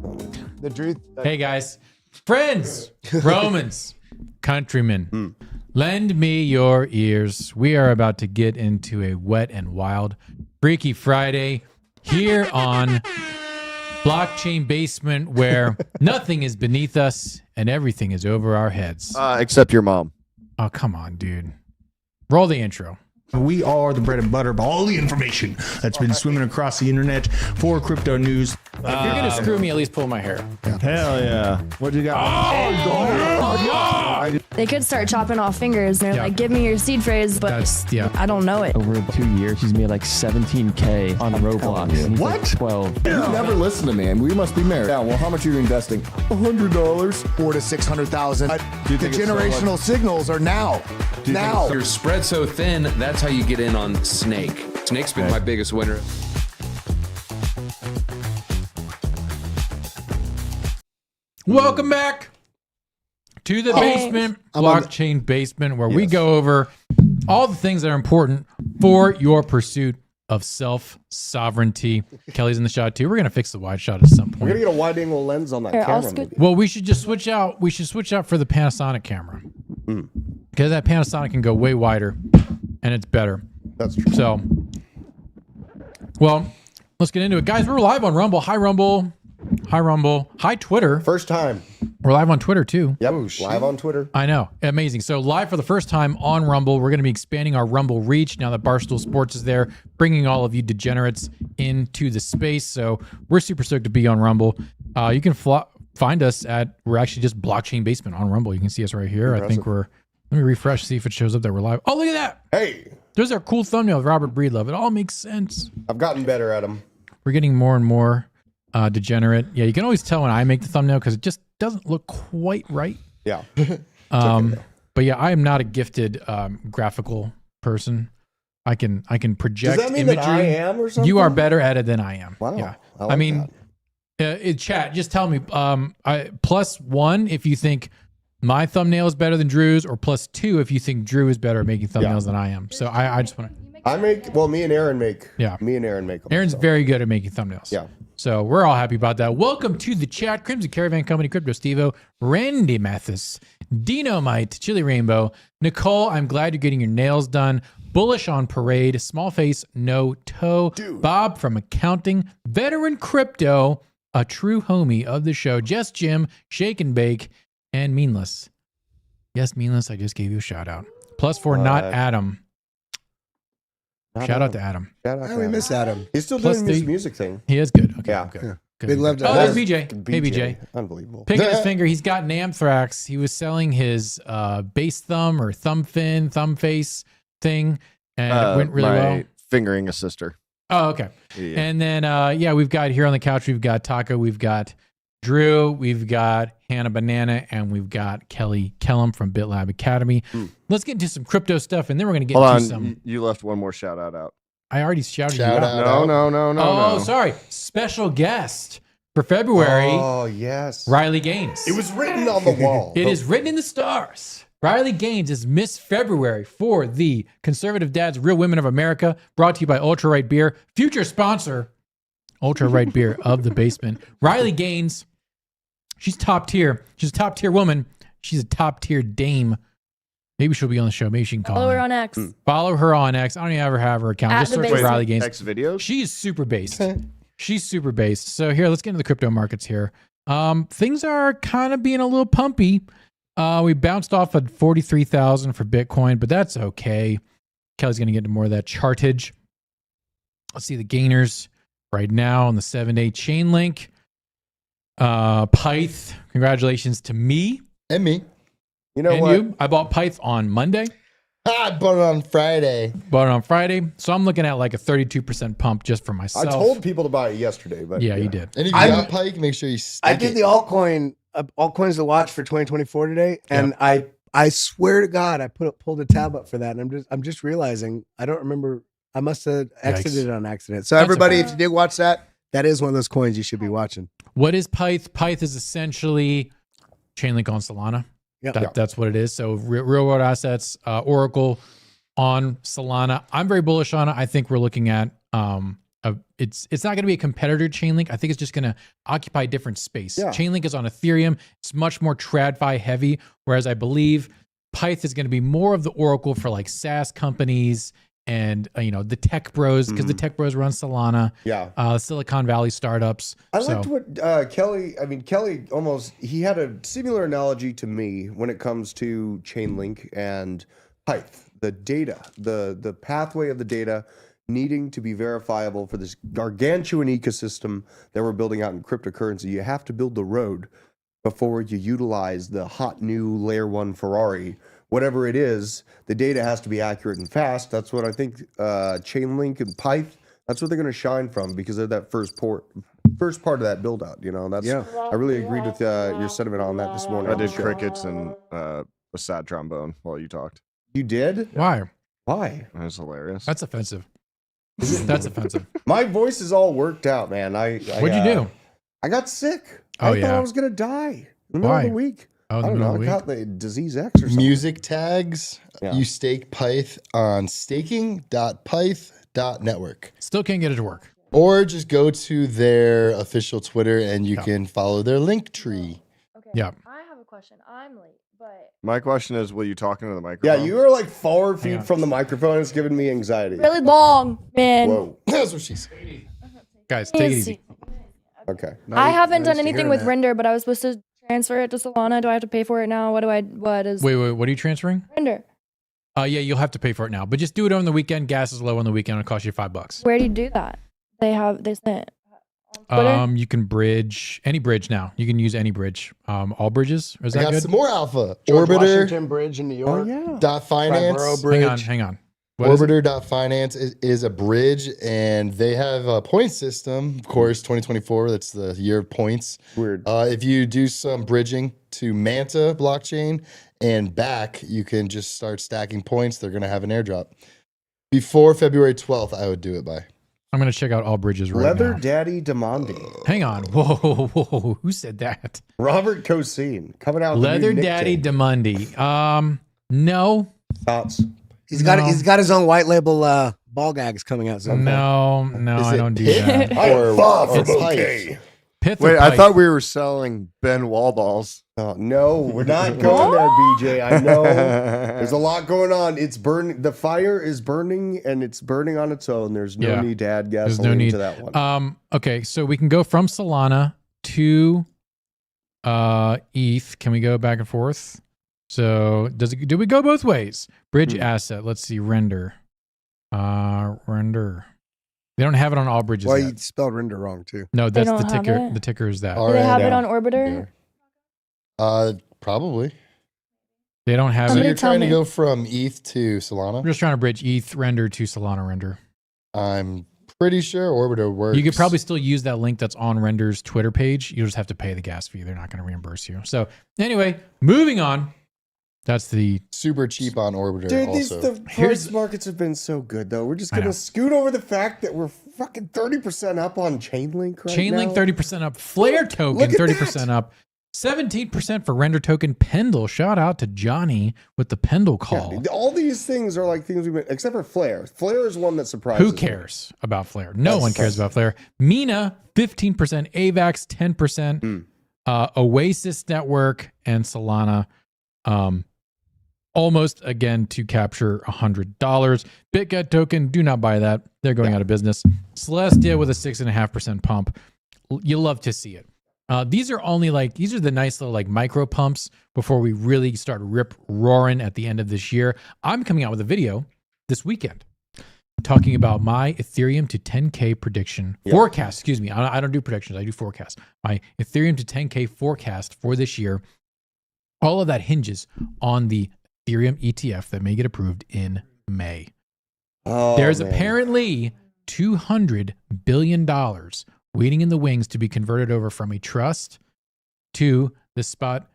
The truth. Hey guys, friends, Romans, countrymen, lend me your ears. We are about to get into a wet and wild Freaky Friday here on Blockchain Basement, where nothing is beneath us and everything is over our heads. Except your mom. Oh, come on, dude. Roll the intro. We are the bread and butter of all the information that's been swimming across the internet for crypto news. If you're going to screw me, at least pull my hair. Hell yeah. What do you got? They could start chopping off fingers. They're like, give me your seed phrase, but I don't know it. Over 2 years, he's made like 17K on Roblox. And he's What? Like 12. You never listen to me. We must be married. Yeah, well, how much are you investing? $100. 400 to 600,000. The think it's generational signals are now. Now. You're spread so thin, that's how you get in on Snake. Snake's been my biggest winner. Welcome back to the basement, blockchain basement, where we go over all the things that are important for your pursuit of self-sovereignty. Kelly's in the shot too. We're going to fix the wide shot at some We're gonna point. get a wide-angle lens on that Here, I'll camera. scoot- Maybe. Well, we should just switch out. We should switch out for the Panasonic camera. Because that Panasonic can go way wider and it's better. That's true. So, well, let's get into it. Guys, we're live on Rumble. Hi, Rumble. Hi, Rumble. Hi, Twitter. First time. We're live on Twitter too. Yep. Live on Twitter. I know. Amazing. So live for the first time on Rumble. We're going to be expanding our Rumble reach now that Barstool Sports is there, bringing all of you degenerates into the space. So we're super stoked to be on Rumble. You can find us we're actually just Blockchain Basement on Rumble. You can see us right here. I think let me refresh, see if it shows up that we're live. Oh, look at that. Hey, There's our cool thumbnail of Robert Breedlove. It all makes sense. I've gotten better at them. We're getting more and more degenerate. Yeah, you can always tell when I make the thumbnail because it just doesn't look quite right. Yeah. But yeah, I am not a gifted graphical person. I can project Does that mean imagery. that I am or something? You are better at it than I am. Wow. Yeah. I like mean, chat, just tell me +1 if you think my thumbnail is better than Drew's, or +2 if you think Drew is better at making thumbnails than I am. So I just want to. Me and Aaron make. Yeah. Me and Aaron make them. Aaron's very good at making thumbnails. Yeah. So we're all happy about that. Welcome to the chat. Crimson Caravan Company, Crypto Stevo, Randy Mathis, Dinomite, Chili Rainbow, Nicole, I'm glad you're getting your nails done. Bullish on Parade, Small Face, No Toe, Bob from Accounting, Veteran Crypto, a true homie of the show, Jess Jim, Shake and Bake, and Meanless. Yes, Meanless, I just gave you a shout out. +4, not Adam. Shout out to Adam. Shout out to We Adam. miss Adam. He's still Plus doing this the- music thing. He is good. Okay, Yeah. good. Yeah. Good. Big love to Oh, Adam. there's BJ. Hey, BJ. Unbelievable. Picking his finger. He's got anthrax. He was selling his base thumb or thumb face thing, and it went really well. Fingering a sister. Oh, okay. Yeah. And then, we've got here on the couch, we've got Taco, we've got Drew, we've got Hannah Banana, and we've got Kelly Kellum from BitLab Academy. Let's get into some crypto stuff, and then we're going to get Hold into on. some. You left one more shout out. I already shouted Shout you out. out. No. Oh, sorry. Special guest for February, Oh, yes. Riley Gaines. It was written on the wall. It is written in the stars. Riley Gaines is Miss February for the Conservative Dads, Real Women of America, brought to you by Ultra Right Beer, future sponsor, Ultra Right Beer of the Basement. Riley Gaines, she's top tier. She's a top tier woman. She's a top tier dame. Maybe she'll be on the show. Maybe she can call Follow her in. on X. Follow her on X. I don't even ever have her account. At Just the search for Basement. Riley Gaines. X videos. She is super based. She's super based. So here, let's get into the crypto markets here. Things are kind of being a little pumpy. We bounced off at 43,000 for Bitcoin, but that's okay. Kelly's going to get into more of that chartage. Let's see the gainers right now on the 7-day Chainlink. Pyth, congratulations to me. And me. You know And what? you. I bought Pyth on Monday. I bought it on Friday. Bought it on Friday. So I'm looking at like a 32% pump just for myself. I told people to buy it yesterday, but Yeah, you did. And if you got Pike, make sure you stick I did it. the altcoins to watch for 2024 today, and I swear to God, I pulled a tab up for that, and I'm just realizing I don't remember. I must have exited it on accident. So That's everybody, okay. if you did watch that, that is one of those coins you should be watching. What is Pyth? Pyth is essentially Chainlink on Solana. Yep. That's what it is. So real world assets, Oracle on Solana. I'm very bullish on it. I think we're looking at it's not going to be a competitor to Chainlink. I think it's just going to occupy different space. Yeah. Chainlink is on Ethereum. It's much more TradFi heavy, whereas I believe Pyth is going to be more of the oracle for like SaaS companies and the tech bros, because the tech bros run Solana. Yeah. Silicon Valley startups. I liked what Kelly he had a similar analogy to me when it comes to Chainlink and Pyth. The data, the pathway of the data needing to be verifiable for this gargantuan ecosystem that we're building out in cryptocurrency. You have to build the road before you utilize the hot new layer 1 Ferrari. Whatever it is, the data has to be accurate and fast. That's what I think Chainlink and Pyth, that's what they're going to shine from, because they're that first part of that build out. I really agreed with your sentiment on that this morning. I did crickets and a sad trombone while you talked. You did? Why? Why? It was hilarious. That's offensive. That's offensive. My voice is all worked out, man. What'd you do? I got sick. Oh, I thought I was going to die in the middle of the week. Oh, I don't know. I got the disease X or something. Music tags. Yeah. You stake Pyth on staking.pyth.network. Still can't get it to work. Or just go to their official Twitter and you can follow their link tree. Okay. Yeah. I have a question. I'm late, but My question is, will you talk into the microphone? Yeah, you are like 4 feet from the microphone. It's giving me anxiety. really long, man. Whoa. That's what she said. Guys, take it easy. Okay. I haven't done anything with Render, but I was supposed to transfer it to Solana. Do I have to pay for it now? What is Wait, what are you transferring? Render? Yeah, you'll have to pay for it now, but just do it on the weekend. Gas is low on the weekend. It'll cost you $5. Where do you do that? They sent on Twitter? You can bridge any bridge now. You can use any bridge. All bridges. Is I that got good? some more alpha. George Orbiter. Washington Bridge in New York. Finance. Hang on. What is it? Orbiter.finance is a bridge, and they have a point system. Of course, 2024, that's the year of points. Weird. If you do some bridging to Manta blockchain and back, you can just start stacking points. They're going to have an airdrop. Before February 12th, I would do it by. I'm going to check out all bridges right Leather now. Daddy Demandi. Hang on. Whoa. Who said that? Robert Cosine coming out. Leather Daddy Demundi. No. Thoughts? He's got his own white label ball gags coming out soon. No, I don't do that. Or it's okay. Pith Wait, or I pipe? thought we were selling Ben Wallballs. Oh, no, we're not going there, BJ. I know there's a lot going on. It's burning. The fire is burning, and it's burning on its own. There's no need to add There's gasoline no need to that one. Okay, so we can go from Solana to ETH. Can we go back and forth? So do we go both ways? Bridge asset. Let's see. Render. Render. They don't have it on all bridges. Well, yet. you spelled render wrong too. No, that's don't the have ticker. it? The ticker is that. Do they have it on Orbiter? Probably. They don't have So it. Somebody you're tell trying to me. go from ETH to Solana? We're just trying to bridge ETH render to Solana render. I'm pretty sure Orbiter works. You could probably still use that link that's on Render's Twitter page. You just have to pay the gas fee. They're not going to reimburse you. So anyway, moving on. That's the super cheap on Orbiter. Dude, also. the price markets have been so good, though. We're just going to scoot over the fact that we're fucking 30% up on Chainlink right Chainlink now. 30% up. Flare token Look at 30% that. up. 17% for Render token. Pendle. Shout out to Johnny with the Pendle call. Yeah, dude, all these things are like things we've been, except for Flare. Flare is one that surprises Who me. cares about Flare? No one cares about Flare. Mina, 15%. AVAX, 10%. Oasis Network and Solana. Almost again to capture $100. BitGet token, do not buy that. They're going out of business. Celestia with a 6.5% pump. You love to see it. These are the nice little like micro pumps before we really start rip roaring at the end of this year. I'm coming out with a video this weekend talking about my Ethereum to 10K prediction forecast. Excuse me. I don't do predictions. I do forecasts. My Ethereum to 10K forecast for this year. All of that hinges on the Ethereum ETF that may get approved in May. There's apparently $200 billion waiting in the wings to be converted over from a trust to the spot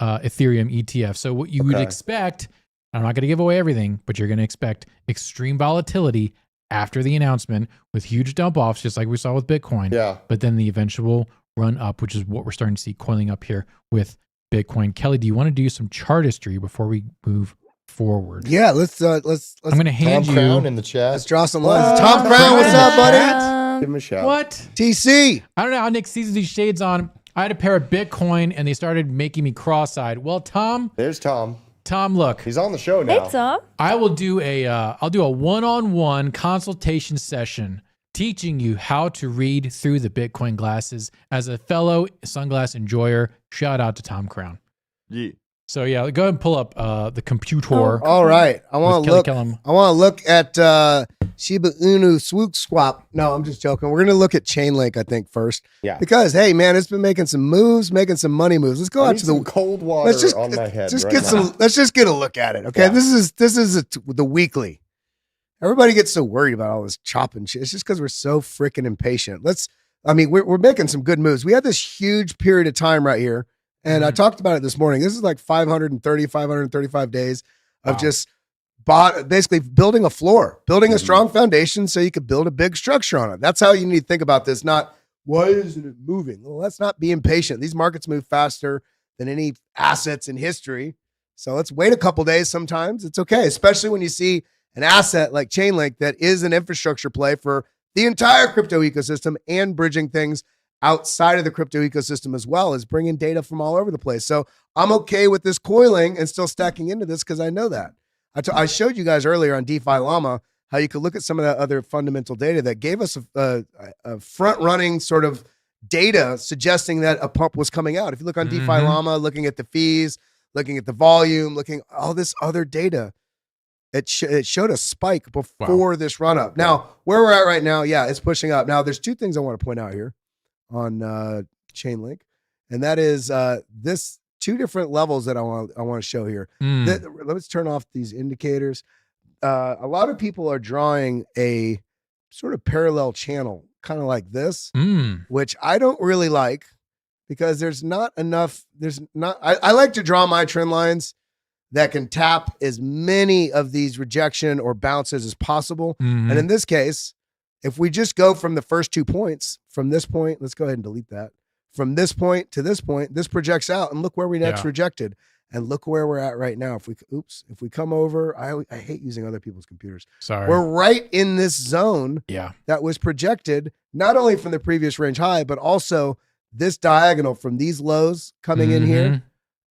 Ethereum ETF. So what you would expect, I'm not going to give away everything, but you're going to expect extreme volatility after the announcement with huge dump offs, just like we saw with Bitcoin. Yeah. But then the eventual run up, which is what we're starting to see coiling up here with Bitcoin. Kelly, do you want to do some chart history before we move forward? Yeah, let's I'm going to hand Tom you. Crown in the chat. Let's draw some lines. Tom Crown, what's up, buddy? Give him a shout. What? TC. I don't know how Nick sees these shades on. I had a pair of Bitcoin and they started making me cross-eyed. Well, Tom. There's Tom. Tom, look. He's on the show now. Hey, Tom. I will do I'll do a one-on-one consultation session teaching you how to read through the Bitcoin glasses as a fellow sunglass enjoyer. Shout out to Tom Crown. Yeah. So yeah, go ahead and pull up the computer. All right. I want Kelly to look. Kellum. I want to look at Shiba Inu Swoop Swap. No, I'm just joking. We're going to look at Chainlink, I think, first. Yeah. Because hey, man, it's been making some moves, making some money moves. Let's go I out need to some the cold water on my head. Just right get now. some. Let's just get a look at it. Okay. Yeah. This is the weekly. Everybody gets so worried about all this chopping shit. It's just because we're so freaking impatient. We're making some good moves. We had this huge period of time right here. And I talked about it this morning. This is like 535 days of just basically building a floor, building a strong foundation so you could build a big structure on it. That's how you need to think about this. Not, why isn't it moving? Well, let's not be impatient. These markets move faster than any assets in history. So let's wait a couple days sometimes. It's okay, especially when you see an asset like Chainlink that is an infrastructure play for the entire crypto ecosystem and bridging things outside of the crypto ecosystem as well as bringing data from all over the place. So I'm okay with this coiling and still stacking into this because I know that. I showed you guys earlier on DeFi Llama how you could look at some of that other fundamental data that gave us a front-running sort of data suggesting that a pump was coming out. If you look on DeFi Llama, looking at the fees, looking at the volume, looking at all this other data, it showed a spike before this run-up. Now, where we're at right now, yeah, it's pushing up. Now, there's two things I want to point out here on Chainlink, and that is this two different levels that I want to show here. Let's turn off these indicators. A lot of people are drawing a sort of parallel channel, kind of like this, which I don't really like because there's not enough. I like to draw my trend lines that can tap as many of these rejection or bounces as possible. And in this case, if we just go from the first 2 points, from this point, let's go ahead and delete that. From this point to this point, this projects out, and look where we next rejected, and look where we're at right now. If we come over, I hate using other people's computers. Sorry, we're right in this zone. That was projected not only from the previous range high, but also this diagonal from these lows coming in here,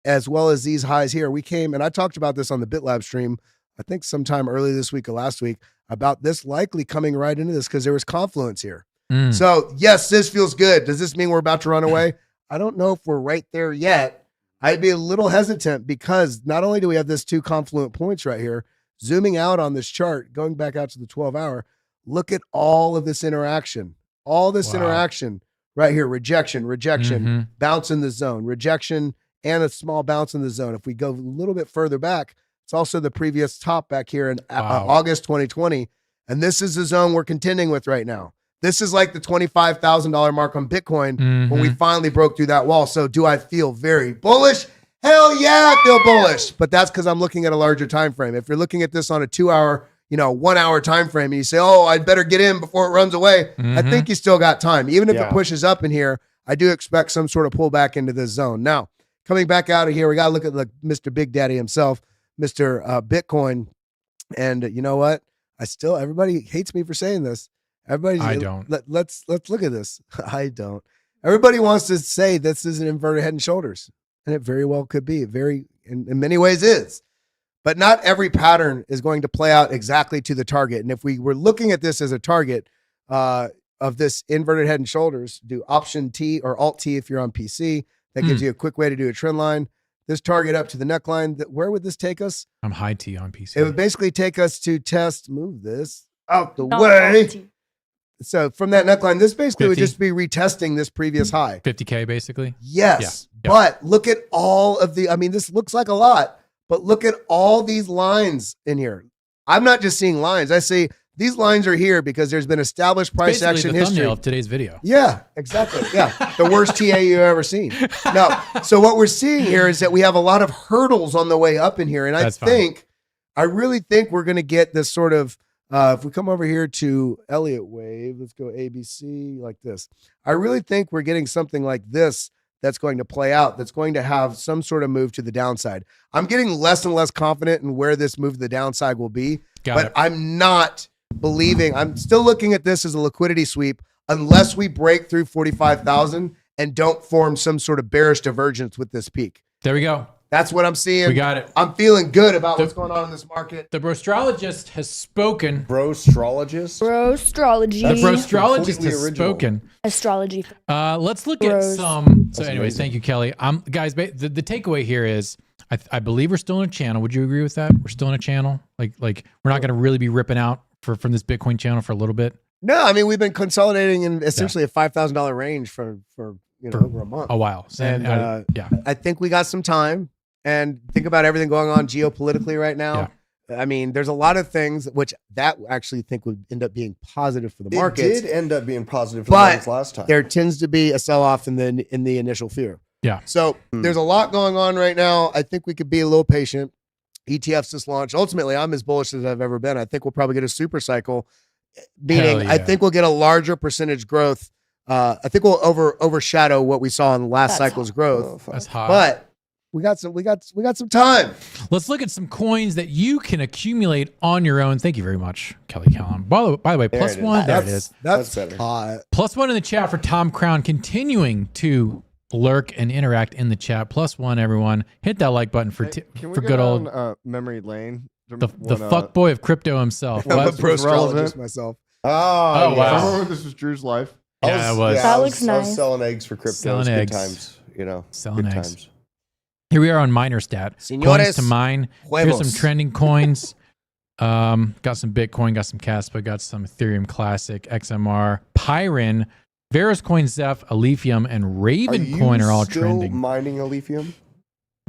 as well as these highs here. We came, and I talked about this on the BitLab stream, I think sometime early this week or last week, about this likely coming right into this because there was confluence here. So yes, this feels good. Does this mean we're about to run away? I don't know if we're right there yet. I'd be a little hesitant because not only do we have this two confluent points right here, zooming out on this chart, going back out to the 12-hour, look at all of this interaction, interaction right here, rejection, bounce in the zone, rejection, and a small bounce in the zone. If we go a little bit further back, it's also the previous top back here in August 2020. And this is the zone we're contending with right now. This is like the $25,000 mark on Bitcoin when we finally broke through that wall. So do I feel very bullish? Hell yeah, I feel bullish. But that's because I'm looking at a larger time frame. If you're looking at this on a 2-hour, 1 hour time frame, and you say, oh, I'd better get in before it runs away, I think you still got time. Even if it pushes up in here, I do expect some sort of pullback into this zone. Now, coming back out of here, we got to look at Mr. Big Daddy himself, Mr. Bitcoin. And you know what? Everybody hates me for saying this. I don't. Let's look at this. I don't. Everybody wants to say this is an inverted head and shoulders, and it very well could be. In many ways is, but not every pattern is going to play out exactly to the target. And if we were looking at this as a target of this inverted head and shoulders, do Option T or Alt T if you're on PC. That gives you a quick way to do a trend line. This target up to the neckline. Where would this take us? I'm high T on PC. It would basically take us to move this out the way. So from that neckline, this basically 50? would just be retesting this previous high. 50K basically? Yes. Yeah. But look at all of this looks like a lot, but look at all these lines in here. I'm not just seeing lines. I see these lines are here because there's been established price action the history. Thumbnail of today's video. Yeah, exactly. Yeah. The worst TA you've ever seen. No. So what we're seeing here is that we have a lot of hurdles on the way up in here. And I really think we're going to get this sort of, if we come over here to Elliott wave, let's go ABC like this. I really think we're getting something like this that's going to play out, that's going to have some sort of move to the downside. I'm getting less and less confident in where this move to the downside will be, I'm not believing. I'm still looking at this as a liquidity sweep. unless we break through 45,000 and don't form some sort of bearish divergence with this peak. There we go. That's what I'm seeing. We got it. I'm feeling good about what's going on in this market. The brostrologist has spoken. Brostrologist? Brostrology. The brostrologist completely has original. spoken. Astrology. Let's look at Bros. some. So, That's anyways, amazing. thank you, Kelly. Guys, the takeaway here is I believe we're still in a channel. Would you agree with that? We're still in a channel. Like we're not going to really be ripping out from this Bitcoin channel for a little bit. No, I mean, we've been consolidating in essentially a $5,000 range for over a month. A while. So, And yeah. I think we got some time. And think about everything going on geopolitically right now. I mean, there's a lot of things which that actually think would end up being positive for the markets. It did end up being positive for the markets last time. There tends to be a sell-off in the initial fear. Yeah. So there's a lot going on right now. I think we could be a little patient. ETFs just launched. Ultimately, I'm as bullish as I've ever been. I think we'll probably get a super cycle, meaning yeah. I think we'll get a larger percentage growth. I think we'll overshadow what we saw in the last cycle's growth. That's hot. But we got some time. Let's look at some coins that you can accumulate on your own. Thank you very much, Kelly Callum. By the way, plus one. There it is. That's better. hot. Plus one in the chat for Tom Crown, continuing to lurk and interact in the chat. Plus one, everyone. Hit that like button for good old memory lane. the fuck boy of crypto himself. I'm a What? brostrologist myself. Oh, wow. Remember when this was Drew's life? Yeah, it was. That I looks I was nice. selling eggs for crypto. Selling It was eggs. Good times, Selling good eggs. times. Here we are on miner stat. Señores, Coins to mine. Here's huevos. some trending coins. Got some Bitcoin, got some Caspa, got some Ethereum Classic, XMR, Pyron, Veruscoin, Zeph, Alephium, and Ravencoin are all still trending. mining Alephium?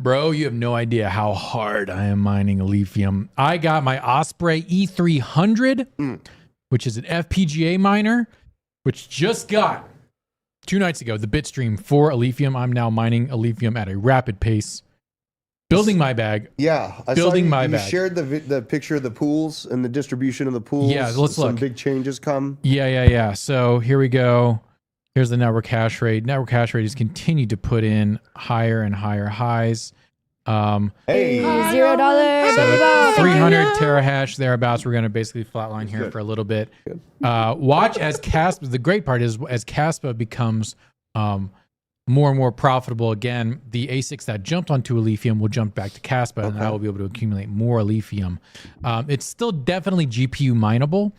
Bro, you have no idea how hard I am mining Alephium. I got my Osprey E300, which is an FPGA miner, which just got 2 nights ago the Bitstream for Alephium. I'm now mining Alephium at a rapid pace. Building my bag. Yeah, I Building saw my you bag. shared the picture of the pools and the distribution of the pools. Yeah, let's Some look. big changes come. Yeah. So here we go. Here's the network hash rate. Network hash rate has continued to put in higher and higher highs. Hey, $0. So 300 terahash thereabouts. We're going to basically flatline here for a little bit. Watch as Caspa. The great part is as Caspa becomes more and more profitable again, the ASICs that jumped onto Alephium will jump back to Caspa, and I will be able to accumulate more Alephium. It's still definitely GPU mineable.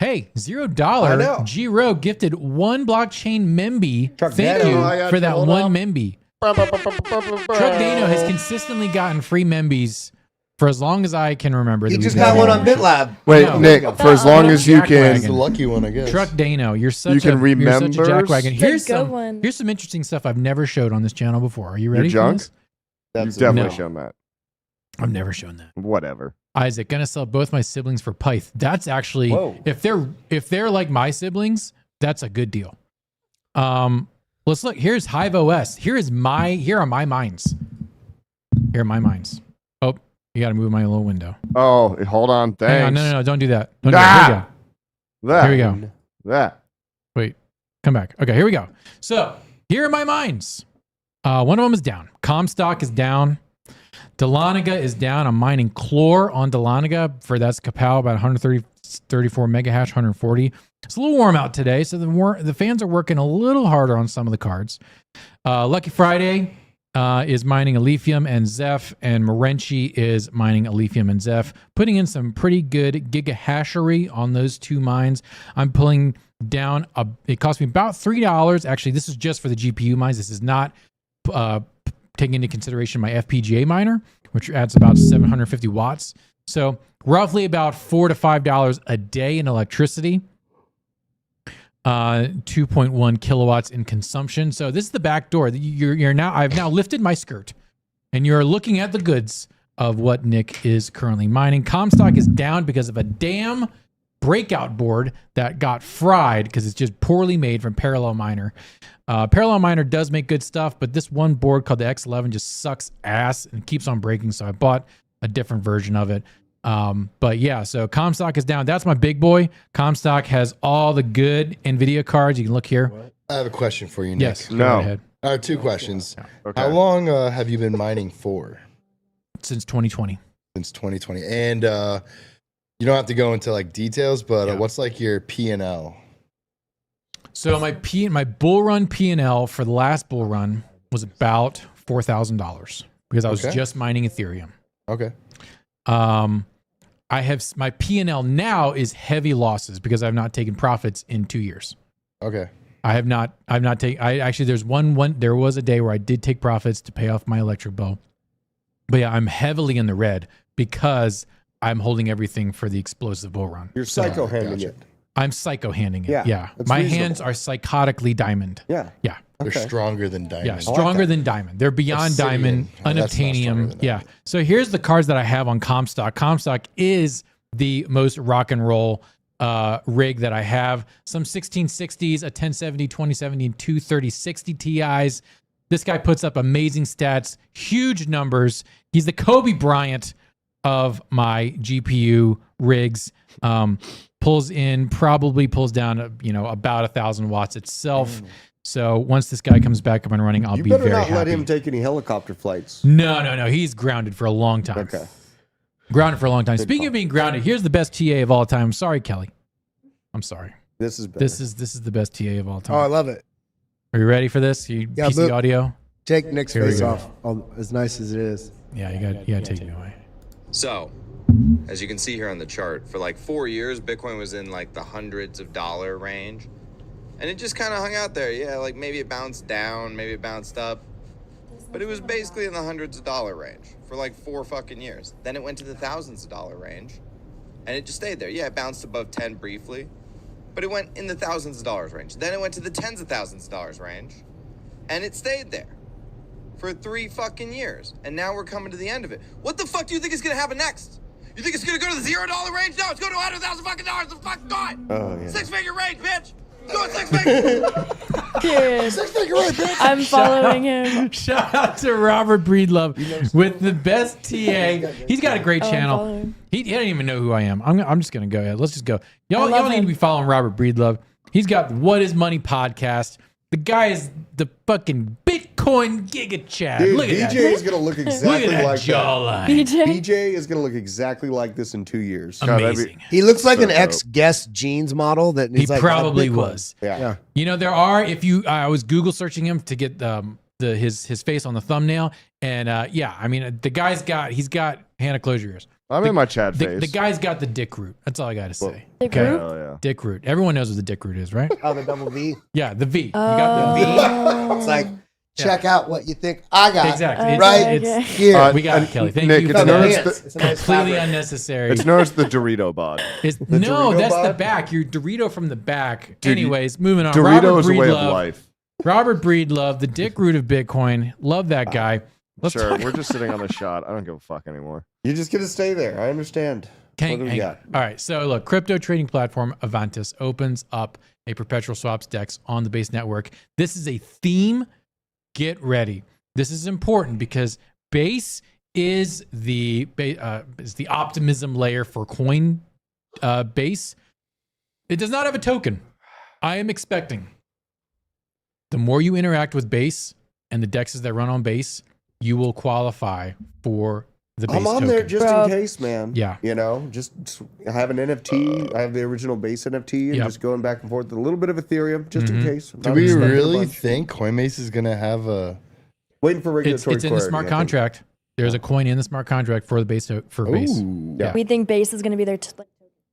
Hey, $0. G-Ro gifted 1 blockchain Memby. Thank you for that 1 Memby. Truck Dano has consistently gotten free Membys for as long as I can remember. He that just we've got been one on here. BitLab. Wait, No. Nick, for as long as you can. It's the lucky one, I guess. Truck Dano, you're such You can a remember. jackwagon. It's a good one. Here's some interesting stuff I've never showed on this channel before. Are you ready? Your for junk? this? You've definitely No. shown that. I've never shown that. Whatever. Isaac, gonna sell both my siblings for Pyth. That's actually if they're like my siblings, that's a good deal. Let's look. Here's Hive OS. Here are my mines. Here are my mines. Oh, you got to move my little window. Oh, hold on. Thanks. Hang on. No. Don't do that. Don't do that. Here we go. That. Wait. Come back. Okay. Here we go. So here are my mines. One of them is down. Comstock is down. Dahlonega is down. I'm mining Chlor on Dahlonega for that's Kapow, about 134 megahash, 140. It's a little warm out today, so the fans are working a little harder on some of the cards. Lucky Friday is mining Alephium and Zeph, and Morenci is mining Alephium and Zeph, putting in some pretty good gigahashery on those 2 mines. I'm pulling down, it cost me about $3. Actually, this is just for the GPU mines. This is not taking into consideration my FPGA miner, which adds about 750 watts. So roughly about $4 to $5 a day in electricity. 2.1 kilowatts in consumption. So this is the back door. I've now lifted my skirt, and you're looking at the goods of what Nick is currently mining. Comstock is down because of a damn breakout board that got fried because it's just poorly made from Parallel Miner. Parallel Miner does make good stuff, but this one board called the X11 just sucks ass and keeps on breaking. So I bought a different version of it. But yeah, so Comstock is down. That's my big boy. Comstock has all the good NVIDIA cards. You can look here. I have a question for you, Nick. Yes. Go right ahead. I have 2 questions. Okay. How long have you been mining for? Since 2020. Since 2020. And you don't have to go into like details, but Yeah. what's like your P&L? So my bull run P&L for the last bull run was about $4,000 because I was just mining Ethereum. Okay. I have my P&L now is heavy losses because I've not taken profits in 2 years. Okay. I've not taken. I actually there was a day where I did take profits to pay off my electric bill, but yeah, I'm heavily in the red because I'm holding everything for the explosive bull run. You're psycho handing it. I'm psycho handing it. Yeah, Yeah. that's My reasonable. hands are psychotically diamond. Yeah. Yeah. They're stronger than diamond. Yeah, stronger than diamond. They're beyond diamond, Obsidian. Oh, that's not stronger unobtainium. than Yeah. diamond. So here's the cards that I have on Comstock. Comstock is the most rock and roll rig that I have. Some 1660s, a 1070, 2070, and 23060 Ti's. This guy puts up amazing stats, huge numbers. He's the Kobe Bryant of my GPU rigs. Pulls down, about 1,000 watts itself. So once this guy comes back up and running, I'll be very happy. You better not let him take any helicopter flights. No. He's grounded for a long time. Okay. Grounded for a long time. Speaking of being grounded, here's the best TA of all time. I'm sorry, Kelly. I'm sorry. This is better. This is the best TA of all time. Oh, I love it. Are you ready for this? You Yeah, piece of audio? Take Nick's Here we face go. off, as nice as it is. Yeah, you got to take me away. So, as you can see here on the chart, for like 4 years, Bitcoin was in like the hundreds of dollar range. And it just kind of hung out there. Yeah, like maybe it bounced down, maybe it bounced up. But it was basically in the hundreds of dollar range for like 4 fucking years. Then it went to the thousands of dollar range. And it just stayed there. Yeah, it bounced above 10 briefly. But it went in the thousands of dollars range. Then it went to the tens of thousands of dollars range. And it stayed there for 3 fucking years. And now we're coming to the end of it. What the fuck do you think is going to happen next? You think it's going to go to the $0 range? No, it's going to $100,000 fucking dollars. The fuck gone. Oh, yeah. 6-figure range, bitch. Doing 6 figures. Period. 6-figure range, bitch. I'm following him. Shout out to Robert Breedlove with the best TA. He's got a great I'm channel. following. He doesn't even know who I am. I'm just going to go ahead. Let's just go. Y'all love need him. to be following Robert Breedlove. He's got What Is Money podcast. The guy is the fucking Bitcoin giga Chad. Dude, Look at BJ that. is going to look exactly Look at that like jawline. BJ. BJ is going to look exactly like this in 2 years. Amazing. He looks like So an dope. ex-guest jeans model that He he's like probably Bitcoin. was. Yeah. You know, there are, I was Google searching him to get his face on the thumbnail. And the guy's he's got, Hannah, close your ears. I'm in my Chad face. The guy's got the dick root. That's all I got to say. Dick root? Hell yeah. Dick root. Everyone knows what the dick root is, right? Oh, the double V. Yeah, the V. You got the V. It's like, check out what you think I got. Exactly. It's- Right? it's- Here. We got it, Kelly. Thank Nick, you it's for known that. as It's a nice Completely fabric. unnecessary. It's known as the Dorito bod. No, Dorito that's the bod? back. Your Dorito from the back. Dude, Anyways, moving on. Dorito Robert is a way of Breedlove. life. Robert Breedlove, the dick root of Bitcoin. Love that guy. Let's Sure, talk. we're just sitting on the shot. I don't give a fuck anymore. You're just going to stay there. I understand. What do we Hang on. got? All right. So look, crypto trading platform Avantis opens up a perpetual swaps DEX on the Base network. This is a theme. Get ready. This is important because Base is the optimism layer for Coinbase. It does not have a token. I am expecting the more you interact with Base and the DEXs that run on Base, you will qualify for the Base I'm on token. there just Bro. in case, man. Yeah. You know, just I have an NFT. I have the original Base NFT and Yep. just going back and forth with a little bit of Ethereum just in case. Do we really think Coinbase is going to have a... Waiting for It's regulatory in the clarity, smart I think. contract. There's a coin in the smart contract for the Base for Base. Ooh. Yeah. We think Base is going to be there.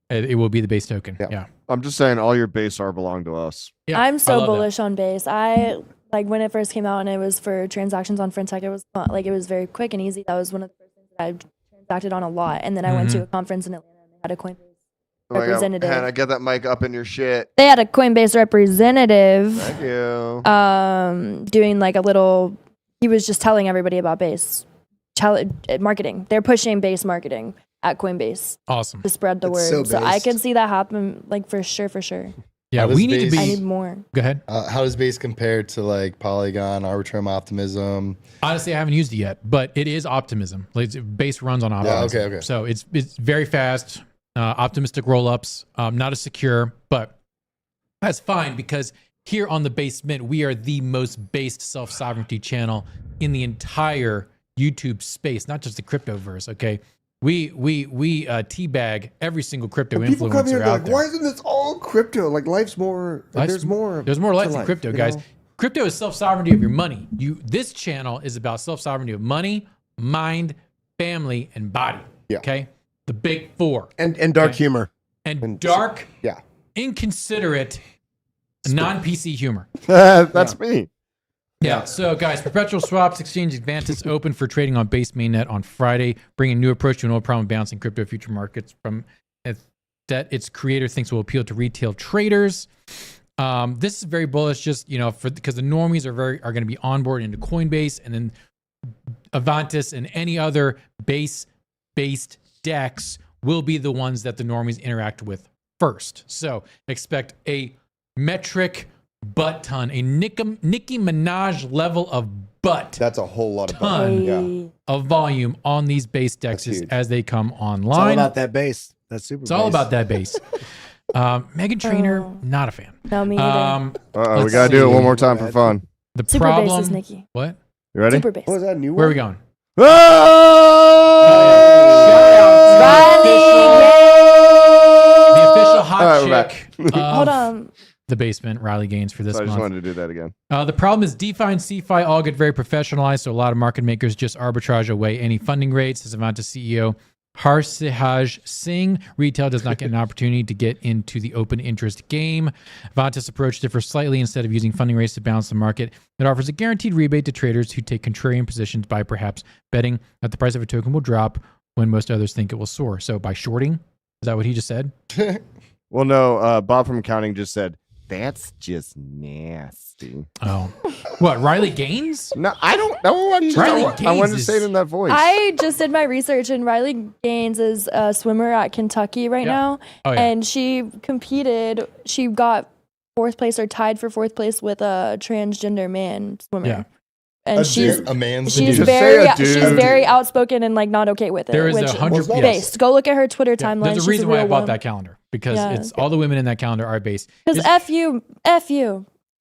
It will be the Base token. Yeah. Yeah. I'm just saying all your base are belong to us. Yeah, I'm I so love that. bullish on Base. I like when it first came out and it was for transactions on FinTech. It was like it was very quick and easy. That was one of the first things that I transacted on a lot. And then I went to a conference in Atlanta and they had a Coinbase representative. Hannah, get that mic up in your shit. They had a Coinbase representative Thank you. doing like a little. He was just telling everybody about Base marketing. They're pushing Base marketing at Coinbase Awesome. to spread the It's word. so So I based. could see that happen, like for sure. Yeah, How does we need to Base- I be. need more. Go ahead. how does Base compare to like Polygon, Arbitrum Optimism? Honestly, I haven't used it yet, but it is optimism. Like Base runs on optimism. okay. So it's very fast, optimistic rollups, not as secure, but that's fine because here on the Basement, we are the most based self-sovereignty channel in the entire YouTube space, not just the cryptoverse. Okay, we teabag every single crypto People come here influencer and they're out like, there. "Why isn't this all crypto? Like life's more. There's more. There's more life to than crypto, guys. know? Crypto is self-sovereignty of your money. This channel is about self-sovereignty of money, mind, family, and body. Yeah. Okay, the big four. And dark humor. And dark, Yeah. inconsiderate, non-PC humor. That's me. Yeah. So, guys, Perpetual Swaps Exchange Advantis open for trading on base mainnet on Friday, bringing a new approach to an old problem balancing crypto future markets from that its creator thinks will appeal to retail traders. This is very bullish, just because the normies are going to be onboard into Coinbase, and then Avantis and any other base-based DEX will be the ones that the normies interact with first. So expect a metric butt ton, a Nicki Minaj level of butt. That's a whole lot of ton Yeah. of volume on these base DEXs as they come online. It's all about that base. That's super. It's all about that base. Megan Trainor, not a fan. No, me either. We gotta do it one more time for fun. The Super problem. bases, Nikki. What? You ready? Super base. Oh, is that a new one? Where are we going? The official hot chick Hold of on. the basement, Riley Gaines, for this So I just month. wanted to do that again. The problem is DeFi and CeFi all get very professionalized, so a lot of market makers just arbitrage away any funding rates. As Avanta CEO Harsihaj Singh, retail does not get an opportunity to get into the open interest game. Avanta's approach differs slightly. Instead of using funding rates to balance the market, it offers a guaranteed rebate to traders who take contrarian positions by perhaps betting that the price of a token will drop when most others think it will soar. So by shorting, is that what he just said? Well, no. Bob from accounting just said that's just nasty. Oh, what? Riley Gaines? No, I don't know. I wanted to say it in that voice. I just did my research, and Riley Gaines is a swimmer at Kentucky right now. Oh, yeah. And she competed. She got fourth place or tied for fourth place with a transgender man swimmer. Yeah. And she's a man's she's dude. very outsoutspoken and like not okay with it. There is which 100 based. Go look at her Twitter timeline. There's a She's reason why I real bought one. that calendar, because Yeah. it's all the women in that calendar are based. Because F you.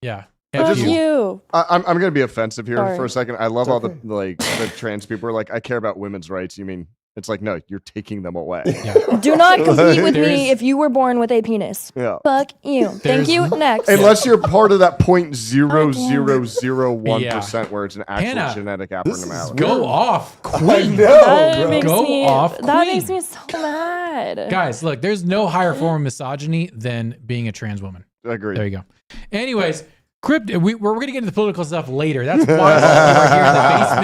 Yeah. F you. I'm gonna be offensive here Sorry. for a second. I love all the the trans people are like, I care about women's rights. You mean it's like, no, you're taking them away. Do not compete with There's- me if you were born with a penis. Yeah. Fuck you. Thank you. Next. Unless you're part of that 0.0001% where it's an actual Hannah, genetic abnormality. Go off, I Queen. know, That bro. makes Go me, off, That Queen. makes me so mad. Guys, look, there's no higher form of misogyny than being a trans woman. Agreed. There you go. Anyways, crypto. We're going to get into the political stuff later. That's why you're here in the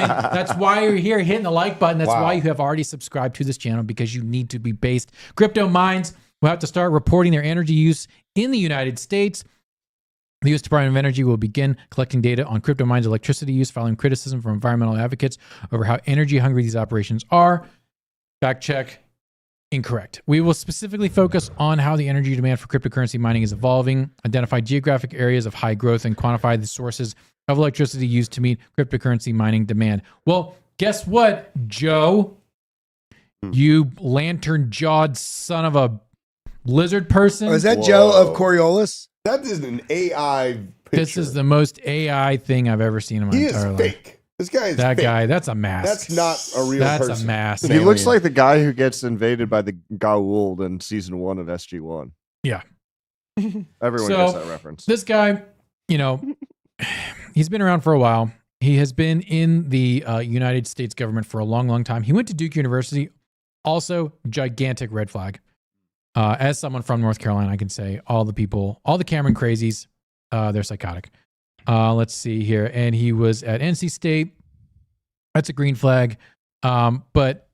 basement. That's why you're here hitting the like button. That's why you have already subscribed to this channel, because you need to be based. Crypto mines will have to start reporting their energy use in the United States. The U.S. Department of Energy will begin collecting data on crypto mines' electricity use, following criticism from environmental advocates over how energy hungry these operations are. Fact check. Incorrect. We will specifically focus on how the energy demand for cryptocurrency mining is evolving, identify geographic areas of high growth, and quantify the sources of electricity used to meet cryptocurrency mining demand. Well, guess what, Joe? You lantern-jawed son of a lizard person. Oh, is that Joe of Coriolis? That is an AI picture. This is the most AI thing I've ever seen in my He is entire life. fake. This guy is That fake. guy, that's a mask. That's not a real That's person. a mask. He looks like the guy who gets invaded by the Goa'uld in season 1 of SG1. Yeah. Everyone So, gets that reference. This guy, he's been around for a while. He has been in the United States government for a long, long time. He went to Duke University. Also, gigantic red flag. As someone from North Carolina, I can say all the Cameron crazies, they're psychotic. Let's see here. And he was at NC State. That's a green flag. But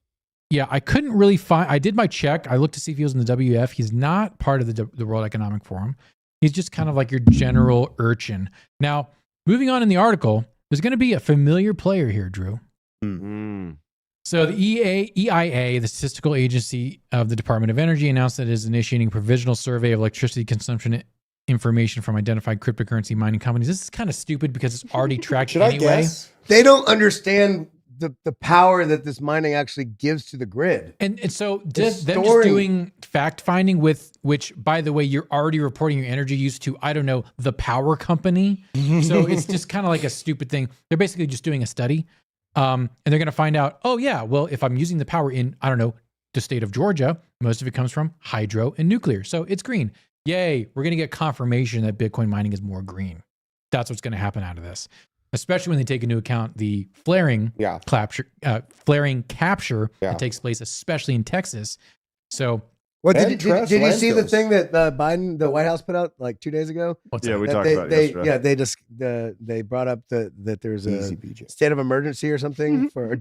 yeah, I couldn't really find, I did my check. I looked to see if he was in the WF. He's not part of the World Economic Forum. He's just kind of like your general urchin. Now, moving on in the article, there's going to be a familiar player here, Drew. So the EIA, the statistical agency of the Department of Energy, announced that it is initiating a provisional survey of electricity consumption information from identified cryptocurrency mining companies. This is kind of stupid because it's already tracked Should anyway. I guess? They don't understand the power that this mining actually gives to the grid. And so them just storing- doing fact finding with which, by the way, you're already reporting your energy use to, I don't know, the power company. So it's just kind of like a stupid thing. They're basically just doing a study. And they're going to find out, oh yeah, well, if I'm using the power in, I don't know, the state of Georgia, most of it comes from hydro and nuclear. So it's green. Yay, we're going to get confirmation that Bitcoin mining is more green. That's what's going to happen out of this, especially when they take into account the flaring capture that takes place, especially in Texas. So, what did you see the thing that Biden, the White House, put out like 2 days ago? We talked about it yesterday. They brought up that there's a state of emergency or something for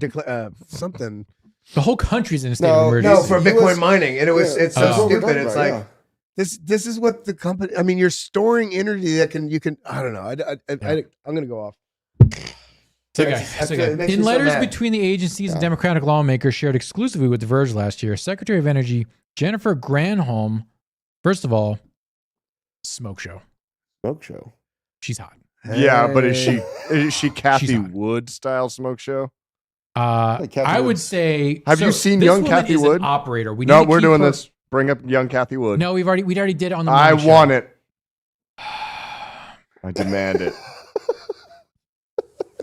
something. The whole country's in a state of emergency. No, for Bitcoin mining, and it's so stupid. It's like this is what the company. I mean, you're storing energy that you can. I don't know. I'm gonna go off. In letters between the agencies and Democratic lawmakers shared exclusively with The Verge last year, Secretary of Energy Jennifer Granholm, first of all, smoke show. She's hot. Yeah, but is she Kathy Wood style smoke show? I would say. Have you seen young Kathy Wood? Operator. We're doing this. Bring up young Kathy Wood. No, we already did it on the. I morning want show. it. I demand it.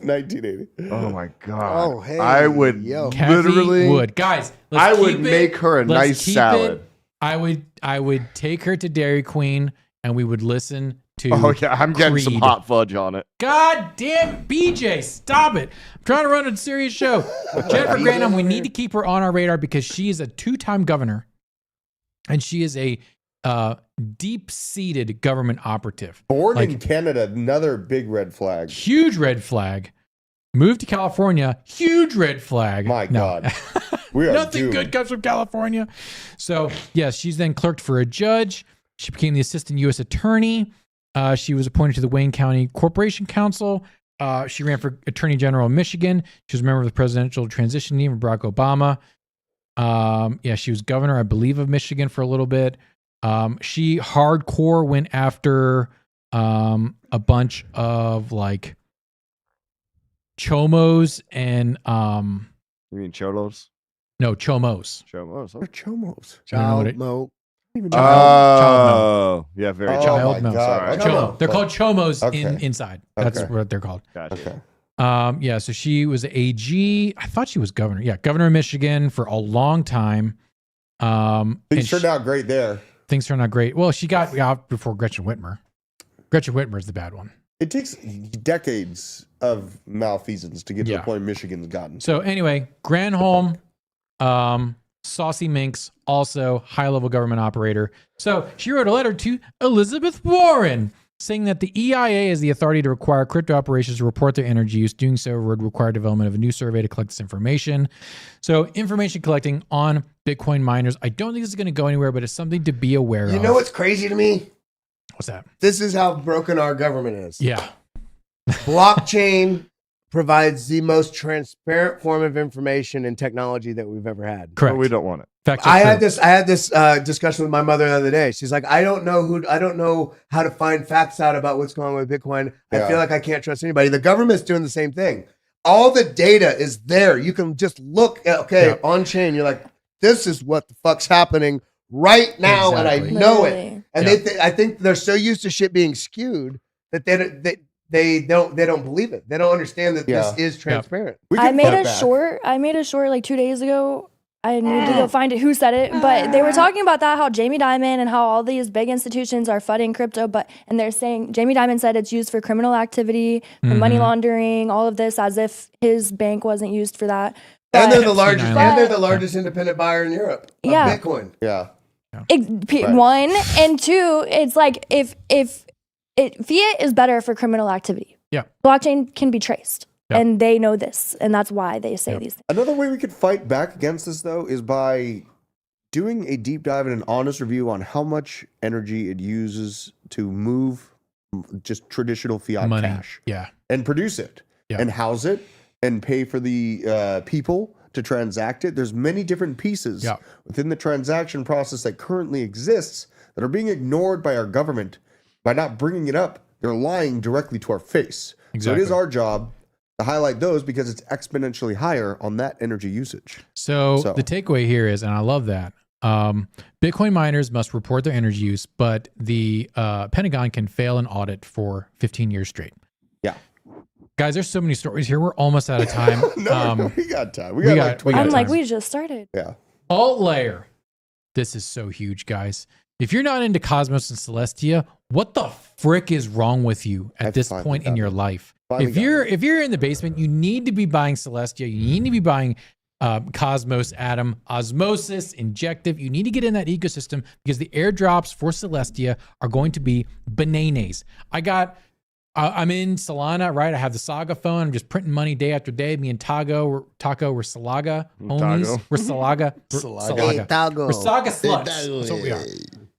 1980. Oh my god. Oh hey. I would literally would. Guys, I would make her a nice salad. I would take her to Dairy Queen and we would listen to I'm getting some hot fudge on it. God damn BJ, stop it. I'm trying to run a serious show. Jennifer Granholm, we need to keep her on our radar because she is a 2-time governor and she is a deep-seated government operative. Born in Canada, another big red flag. Huge red flag. Moved to California, huge red flag. My God. We are Nothing doomed. good comes from California. So, yes, she's then clerked for a judge. She became the assistant U.S. attorney. She was appointed to the Wayne County Corporation Council. She ran for attorney general in Michigan. She was a member of the presidential transition team of Barack Obama. She was governor, I believe, of Michigan for a little bit. She hardcore went after a bunch of like chomos and You mean cholos? No, chomos. Chomos. What are chomos? Child mo. Oh, yeah, very child my mo. God. Chomo. They're called chomos Okay. inside. That's what they're called. Gotcha. Okay. So she was AG. I thought she was governor. Yeah, governor of Michigan for a long time. Things turned out great there. Things turned out great. Well, she got out before Gretchen Whitmer. Gretchen Whitmer is the bad one. It takes decades of malfeasance to get to the point Michigan's gotten. So anyway, Granholm, Saucy Minx, also high-level government operator. So she wrote a letter to Elizabeth Warren saying that the EIA has the authority to require crypto operations to report their energy use. Doing so would require development of a new survey to collect this information. So information collecting on Bitcoin miners. I don't think this is going to go anywhere, but it's something to be aware of. You know what's crazy to me? What's that? This is how broken our government is. Yeah. Blockchain provides the most transparent form of information and technology that we've ever had. Correct. But we don't want it. I had this discussion with my mother the other day. She's like, I don't know how to find facts out about what's going on with Bitcoin. I feel like I can't trust anybody. The government's doing the same thing. All the data is there. You can just look at, on chain. You're like, this is what the fuck's happening right now, and I know it. And I think they're so used to shit being skewed that they don't believe it. They don't understand that this is transparent. I made a short like 2 days ago. I need to go find it who said it, but they were talking about that, how Jamie Dimon and how all these big institutions are flooding crypto, and they're saying Jamie Dimon said it's used for criminal activity, for money laundering, all of this, as if his bank wasn't used for that. And they're the largest independent buyer in Europe of Bitcoin. Yeah. One and two, it's like if fiat is better for criminal activity. Yeah. Blockchain can be traced. Yep. And they know this, and that's why they say these things. Another way we could fight back against this, though, is by doing a deep dive and an honest review on how much energy it uses to move just traditional fiat money. cash. Yeah. And produce it, and house it, and pay for the people to transact it. There's many different pieces within the transaction process that currently exists that are being ignored by our government. By not bringing it up, they're lying directly to our face. Exactly. So it is our job to highlight those because it's exponentially higher on that energy usage. So the takeaway here is, and I love that, Bitcoin miners must report their energy use, but the Pentagon can fail an audit for 15 years straight. Yeah. Guys, there's so many stories here. We're almost out of time. No, we got time. We got like 20 I'm minutes. like, we just started. Yeah. Alt layer. This is so huge, guys. If you're not into Cosmos and Celestia, what the frick is wrong with you at this point in your life? If you're in the basement, you need to be buying Celestia. You need to be buying Cosmos, Atom, Osmosis, Injective. You need to get in that ecosystem because the airdrops for Celestia are going to be bananas. I'm in Solana, right? I have the Saga phone. I'm just printing money day after day. Me and Taco, we're Salaga homies. We're Salaga. Hey, Tago. We're Saga sluts. That's what we are.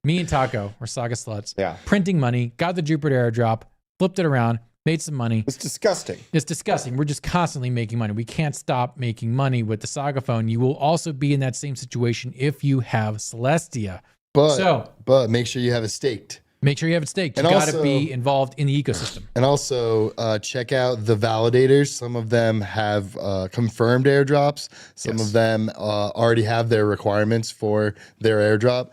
Me and Taco, we're Saga sluts. Yeah. Printing money, got the Jupiter airdrop, flipped it around, made some money. It's disgusting. It's disgusting. We're just constantly making money. We can't stop making money with the Saga phone. You will also be in that same situation if you have Celestia. But make sure you have it staked. Make sure you have it staked. You got to be involved in the ecosystem. And also check out the validators. Some of them have confirmed airdrops. Some of them already have their requirements for their airdrop.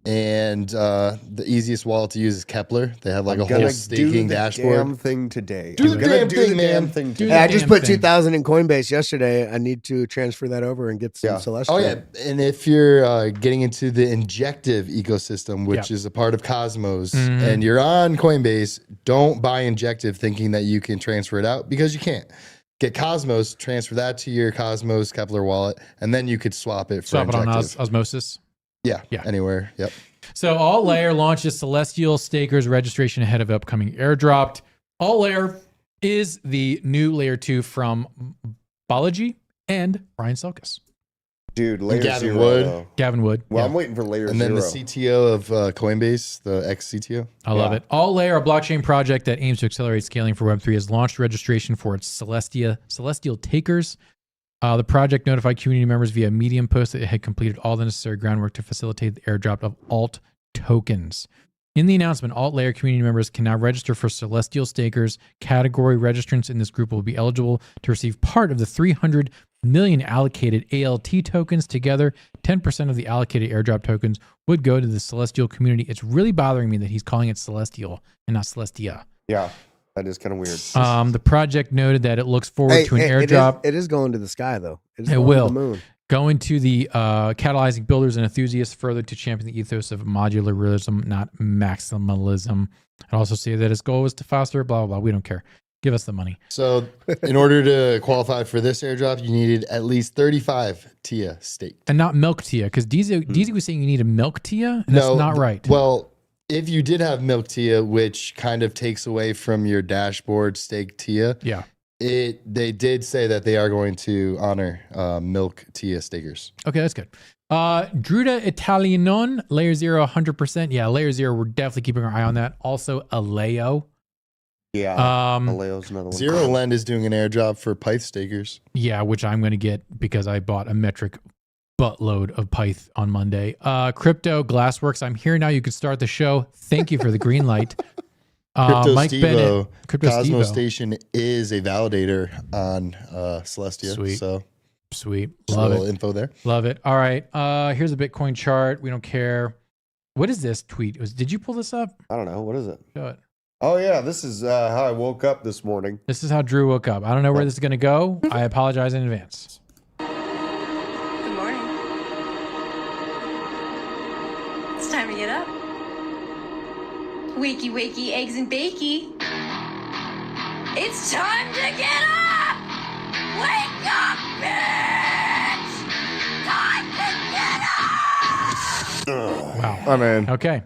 And the easiest wallet to use is Kepler. They have like a whole staking dashboard. Damn thing today. Do the damn thing, man. Hey, I just put 2,000 in Coinbase yesterday. I need to transfer that over and get some Celestia. Oh yeah, and if you're getting into the injective ecosystem, which is a part of Cosmos, and you're on Coinbase, don't buy injective thinking that you can transfer it out because you can't. Get Cosmos, transfer that to your Cosmos Kepler wallet, and then you could swap it for Swap it on injective. Osmosis. Yeah, anywhere. Yep. So Alt Layer launches Celestial Stakers registration ahead of upcoming airdrop. Alt Layer is the new Layer 2 from Balaji and Brian Selkis. Dude, Layer Gavin 0. Wood. Though. Gavin Wood. Well, I'm waiting for Layer 0. And then the CTO of Coinbase, the ex-CTO. I love it. Alt Layer, a blockchain project that aims to accelerate scaling for Web3, has launched registration for its Celestial Takers. The project notified community members via Medium post that it had completed all the necessary groundwork to facilitate the airdrop of alt tokens. In the announcement, Alt Layer community members can now register for Celestial Stakers. Category registrants in this group will be eligible to receive part of the 300 million allocated ALT tokens. Together, 10% of the allocated airdrop tokens would go to the Celestial community. It's really bothering me that he's calling it Celestial and not Celestia. Yeah. That is kind of weird. The project noted that it looks forward to an airdrop. It is going to the sky, though. It will. To the moon. Going to the catalyzing builders and enthusiasts further to champion the ethos of modular realism, not maximalism. I'd also say that its goal is to foster blah, blah, blah. We don't care. Give us the money. So in order to qualify for this airdrop, you needed at least 35 TIA staked. And not milk TIA, because DZ was saying you need a milk TIA, and that's not right. Well, if you did have milk TIA, which kind of takes away from your dashboard stake TIA, they did say that they are going to honor milk TIA stakers. Okay, that's good. Druda Italianon, Layer 0, 100%. Yeah, Layer 0, we're definitely keeping our eye on that. Also, Aleo. Yeah, Aleo's another one. Zero Lend is doing an airdrop for Pyth stakers. Yeah, which I'm going to get because I bought a metric buttload of Pyth on Monday. Crypto Glassworks, I'm here now. You can start the show. Thank you for the green light. Mike Bennett, Cosmo Station is a validator on Celestia. Sweet. Love Love it. Info there. Love it. All right. Here's a Bitcoin chart. We don't care. What is this tweet? Did you pull this up? I don't know. What is it? Show it. Oh, yeah. This is how I woke up this morning. This is how Drew woke up. I don't know where this is going to go. I apologize in advance. Good morning. It's time to get up. Wakey, wakey, eggs and bakey. It's time to get up! Wake up, bitch! Time to get up! Wow. I'm in. Okay.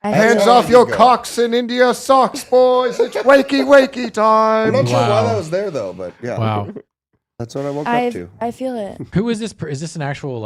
Hands off your cocks in India socks, boys. It's wakey time. I'm not sure why that was there, though, but yeah. Wow. That's what I woke up to. I feel it. Who is this? Is this an actual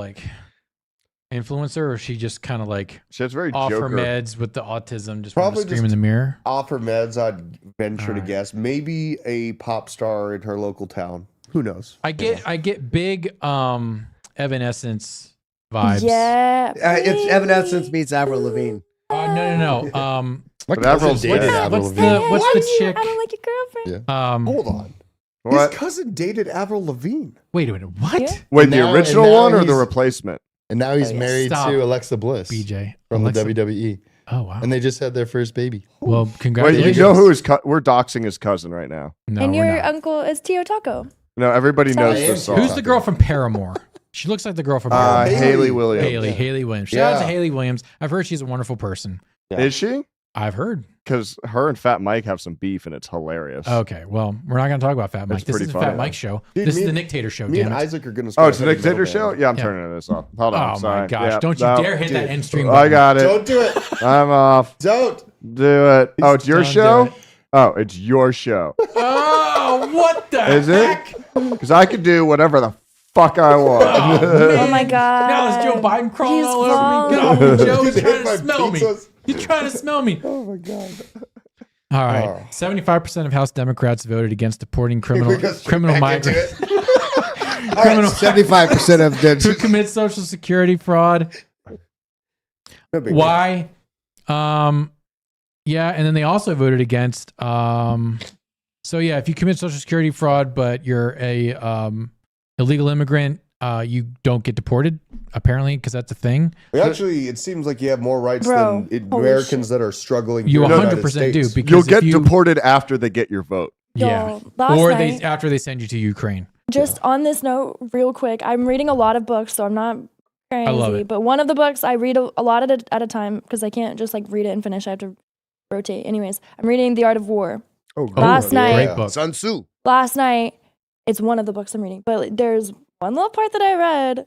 influencer, or is she just kind of she has very off Joker. her meds with the autism, just Probably scream in the mirror? Off her meds, I'd venture to guess. Maybe a pop star in her local town. Who knows? I get big Evanescence vibes. Yeah. It's Evanescence meets Avril Lavigne. No. But Avril's dated dead. Avril What's Lavigne. the chick? I don't like your girlfriend. Yeah. Hold on. What? His cousin dated Avril Lavigne. Wait a minute. What? Yeah. Wait, the Now- original and now one or the he's- replacement? And now he's married Stop. to Alexa Bliss BJ from Alexa. the WWE. Oh wow. And they just had their first baby. Well, Wait, congratulations. you know who his we're doxing his cousin right now. No, And we're your not. uncle is Tio Taco. No, everybody knows I am this song. Who's the girl from Paramore? She looks like the girl from Haley Williams. Haley Williams. Shout out to Haley Williams. I've heard she's a wonderful person. Yeah. Is she? I've heard. Because her and Fat Mike have some beef, and it's hilarious. Okay, well, we're not going to talk about Fat Mike. This is Fat Mike's show. Dude, this is the Nick Tater show. Me Damn and it. Isaac are going to. Oh, it's the Nick Tater show. Yeah, I'm turning this off. Hold on. Oh sorry. my gosh! Yeah, Don't you dare hit that end stream. I got it. Don't do it. I'm off. Don't do it. Oh, it's your Don't show. do it. Oh, it's your show. Oh, what the Is heck? it? Because I can do whatever the fuck I want. Oh my god! Now it's Joe Biden crawling He's all over me. falling. No, Joe's He's trying hit to my smell me. pizzas. He's trying to smell me. Oh my god! All right, 75% of House Democrats voted against deporting criminal migrants. All right, 75% of them who commit Social Security fraud. Why? Yeah, and then they also voted against. So yeah, if you commit Social Security fraud, but you're a illegal immigrant, you don't get deported. Apparently, because that's a thing. Actually, it seems like you have more rights than Americans that are struggling. You here in the 100% do. United States. Because You'll get deported after they get your vote. Yeah, last or night- after they send you to Ukraine. Just on this note, real quick, I'm reading a lot of books, so I'm not crazy. I love it. But one of the books I read a lot at a time because I can't just like read it and finish. I have to rotate. Anyways, I'm reading The Art of War. Last night, great book. Sun Tzu. Last night, it's one of the books I'm reading, but there's one little part that I read.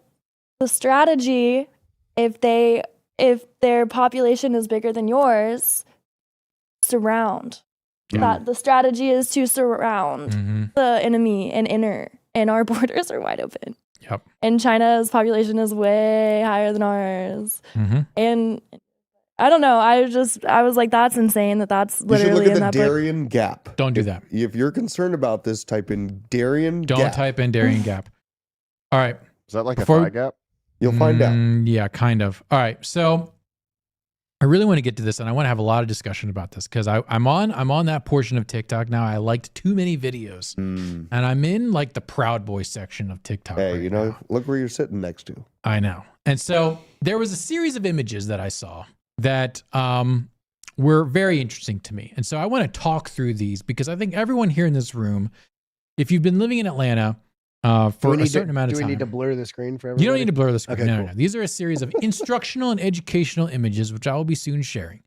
The strategy, if their population is bigger than yours, surround. That the strategy is to surround the enemy and our borders are wide open. Yep. And China's population is way higher than ours. And I don't know. I was like, that's insane. That's You should literally look at in the that book. Darien Gap. Don't do that. If you're concerned about this, type in Darien Don't Gap. type in Darien Gap. All right. Is that like Before- a thigh gap? You'll find out. Yeah, kind of. All right. So I really want to get to this, and I want to have a lot of discussion about this because I'm on that portion of TikTok now. I liked too many videos, and I'm in like the Proud Boy section of TikTok. Hey, right you know, now. look where you're sitting next to. I know. And so there was a series of images that I saw that were very interesting to me. And so I want to talk through these because I think everyone here in this room, if you've been living in Atlanta for a certain amount of time. Do we need to blur the screen for everybody? You don't need to blur the screen. Okay, No. cool. These are a series of instructional and educational images, which I will be soon sharing.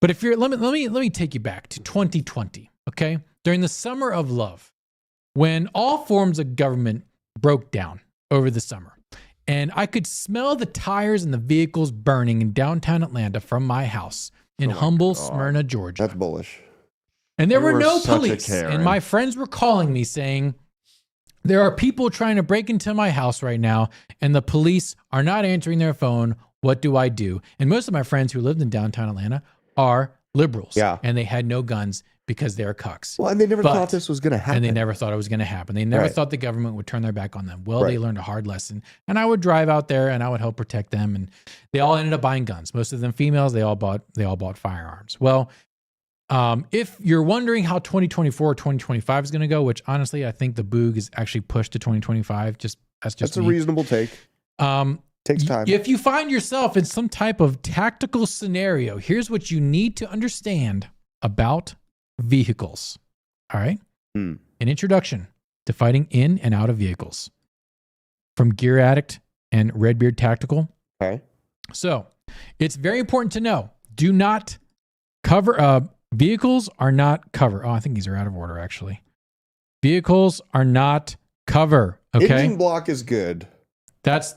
But if you're, let me take you back to 2020. Okay, during the summer of love, when all forms of government broke down over the summer, and I could smell the tires and the vehicles burning in downtown Atlanta from my house in humble Smyrna, Georgia. That's bullish. And there You were were no such a police, Karen. and my friends were calling me saying, there are people trying to break into my house right now, and the police are not answering their phone. What do I do? And most of my friends who lived in downtown Atlanta are liberals. Yeah. And they had no guns because they're cucks. Well, and they never But- thought this was going to happen. And they never thought it was going to happen. They never Right. thought the government would turn their back on them. Well, they Right. learned a hard lesson. And I would drive out there and I would help protect them. And they all ended up buying guns. Most of them females. They all bought firearms. Well, if you're wondering how 2024 or 2025 is going to go, which honestly I think the boog is actually pushed to 2025. That's a me. reasonable take. Takes time. If you find yourself in some type of tactical scenario, here's what you need to understand about vehicles. All right. An introduction to fighting in and out of vehicles from Gear Addict and Redbeard Tactical. Okay. So it's very important to know, do not cover, vehicles are not cover. Oh, I think these are out of order actually. Vehicles are not cover. Okay. Engine block is good.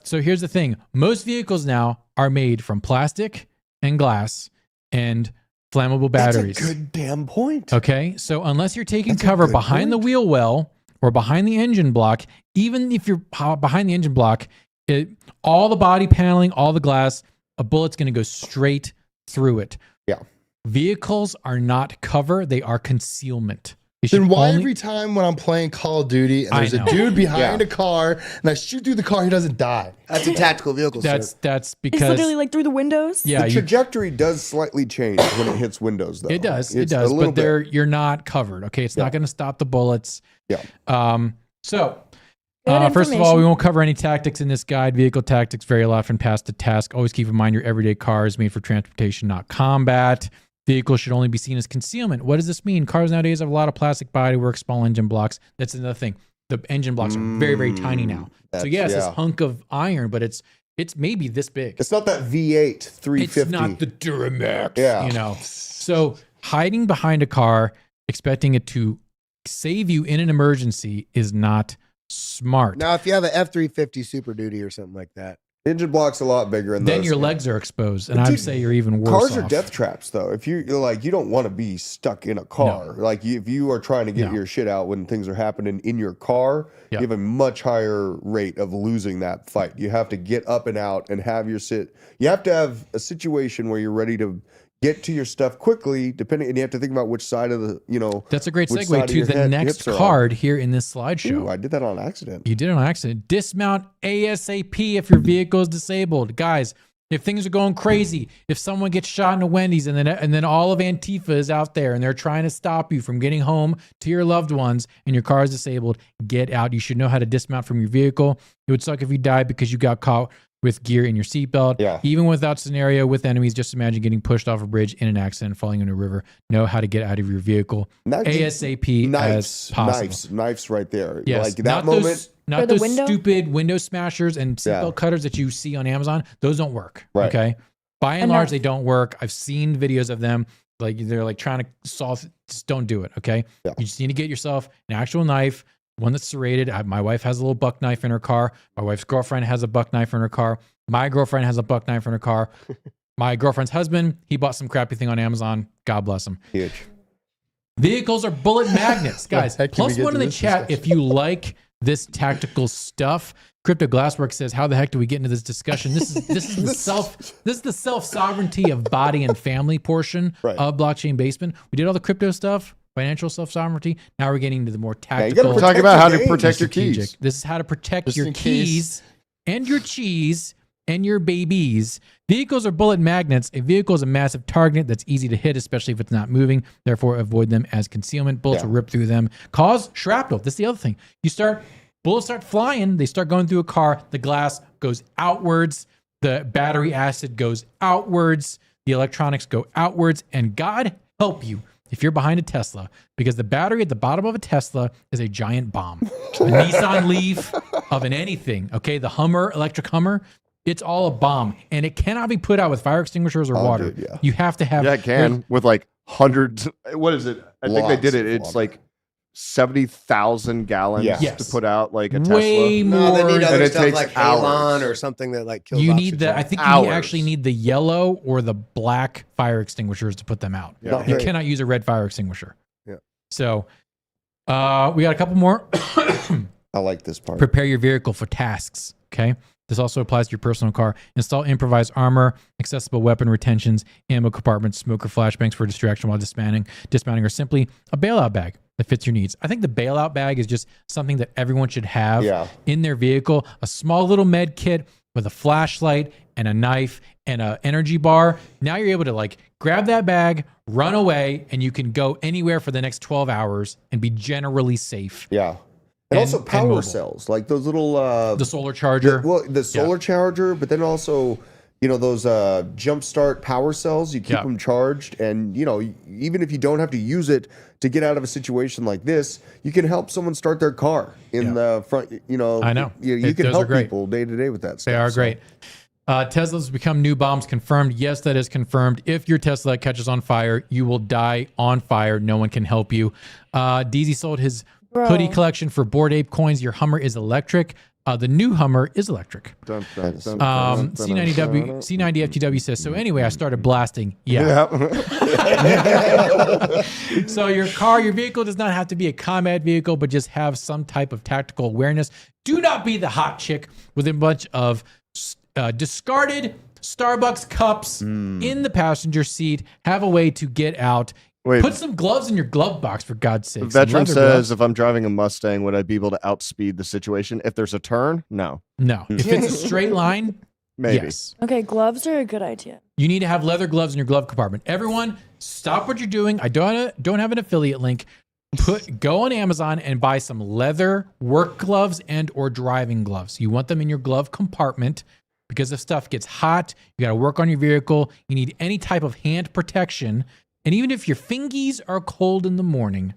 So here's the thing. Most vehicles now are made from plastic and glass and flammable batteries. That's a good damn point. Okay. So unless you're taking That's a cover good behind the point. wheel well or behind the engine block, even if you're behind the engine block, all the body paneling, all the glass, a bullet's going to go straight through it. Yeah. Vehicles are not cover. They are concealment. They Then should why only- every time when I'm playing Call of Duty and I there's a know. dude behind Yeah. a car and I shoot through the car, he doesn't die? That's a tactical vehicle, sir. that's It's because literally like through the windows. yeah, The you trajectory does slightly change when it hits windows, though. It does. It's It does. a little But you're not covered. Okay. It's not going to stop the bullets. Yeah. So, Good first of all, we information. won't cover any tactics in this guide. Vehicle tactics very often pass to task. Always keep in mind your everyday car is made for transportation, not combat. Vehicles should only be seen as concealment. What does this mean? Cars nowadays have a lot of plastic bodywork, small engine blocks. That's another thing. the engine blocks are very, very tiny now. So yeah, it's this hunk of iron, but it's maybe this big. It's not that V8 350. It's not the Duramax. Yeah. You know. So hiding behind a car, expecting it to save you in an emergency is not smart. Now, if you have an F-350 Super Duty or something like that, engine block's a lot bigger, and then your legs are exposed, and I'd say you're even worse. Cars off. are death traps, though. If you're like, you don't want to be stuck in a car. Like, if you are trying to get your shit out when things are happening in your car, you have a much higher rate of losing that fight. You have to get up and out and have your sit. You have to have a situation where you're ready to get to your stuff quickly, and you have to think about which side of the, That's a great segue to the next card here in this slideshow. Ooh, I did that on accident. You did it on accident. Dismount ASAP if your vehicle is disabled. Guys, if things are going crazy, if someone gets shot in a Wendy's and then all of Antifa is out there and they're trying to stop you from getting home to your loved ones and your car is disabled, get out. You should know how to dismount from your vehicle. It would suck if you died because you got caught with gear in your seatbelt. Yeah. Even without scenario with enemies, just imagine getting pushed off a bridge in an accident, falling into a river. Know how to get out of your vehicle ASAP as possible. Knives right there. Yes. Like that moment. Not those stupid window smashers and seatbelt cutters that you see on Amazon. Those don't work. Right. Okay. By and large, they don't work. I've seen videos of them. Like they're like trying to solve. Just don't do it. Okay. Yeah. You just need to get yourself an actual knife. One that's serrated. My wife has a little buck knife in her car. My wife's girlfriend has a buck knife in her car. My girlfriend has a buck knife in her car. My girlfriend's husband, he bought some crappy thing on Amazon. God bless him. Huge. Vehicles are bullet magnets, guys. Plus one in the chat if you like this tactical stuff. Crypto Glasswork says, "How the heck do we get into this discussion? This is the self sovereignty of body and family portion of Blockchain Basement. We did all the crypto stuff." Financial self-sovereignty. Now we're getting into the more tactical. Talk about how to protect your keys. This is how to protect your keys and your cheese and your babies. Vehicles are bullet magnets. A vehicle is a massive target that's easy to hit, especially if it's not moving. Therefore, avoid them as concealment. Bullets will rip through them. Cause shrapnel. This is the other thing. Bullets start flying. They start going through a car. The glass goes outwards. The battery acid goes outwards. The electronics go outwards. And God help you if you're behind a Tesla, because the battery at the bottom of a Tesla is a giant bomb. A Nissan Leaf of an anything, okay? The Hummer, electric Hummer, it's all a bomb. And it cannot be put out with fire extinguishers or water. Dude, You have to have... Yeah, it can, with like hundreds... What is it? I think they did it. It's like 70,000 gallons to put out like a Tesla. Way more. No, they need other it stuff takes like hours. halon or something that like kills You oxygen. need I think you actually need the yellow or the black fire extinguishers to put them out. Yeah. You cannot use a red fire extinguisher. Yeah. So we got a couple more. I like this part. Prepare your vehicle for tasks. Okay. This also applies to your personal car. Install improvised armor, accessible weapon retentions, ammo compartments, smoker flashbangs for distraction while dismounting, or simply a bailout bag that fits your needs. I think the bailout bag is just something that everyone should have in their vehicle. A small little med kit with a flashlight and a knife and an energy bar. Now you're able to like grab that bag, run away, and you can go anywhere for the next 12 hours and be generally safe. Yeah. And also power cells, like those little... the solar charger. The solar charger, but then also, those jumpstart power cells, you keep them charged. And, even if you don't have to use it to get out of a situation like this, you can help someone start their car in the front, I know. You can help people day to day with that stuff. They are great. Teslas become new bombs confirmed. Yes, that is confirmed. If your Tesla catches on fire, you will die on fire. No one can help you. DZ sold his hoodie collection for Bored Ape coins. Your Hummer is electric. The new Hummer is electric. C90FTW says, so anyway, I started blasting. So your vehicle does not have to be a combat vehicle, but just have some type of tactical awareness. Do not be the hot chick with a bunch of discarded Starbucks cups in the passenger seat. Have a way to get out. Wait. Put some gloves in your glove box, for God's sake. The veteran says, if I'm driving a Mustang, would I be able to outspeed the situation? If there's a turn, no. No. If it's a straight line, maybe. Yes. Okay, gloves are a good idea. You need to have leather gloves in your glove compartment. Everyone, stop what you're doing. I don't have an affiliate link. Go on Amazon and buy some leather work gloves and or driving gloves. You want them in your glove compartment because if stuff gets hot, you got to work on your vehicle. You need any type of hand protection. And even if your fingies are cold in the morning,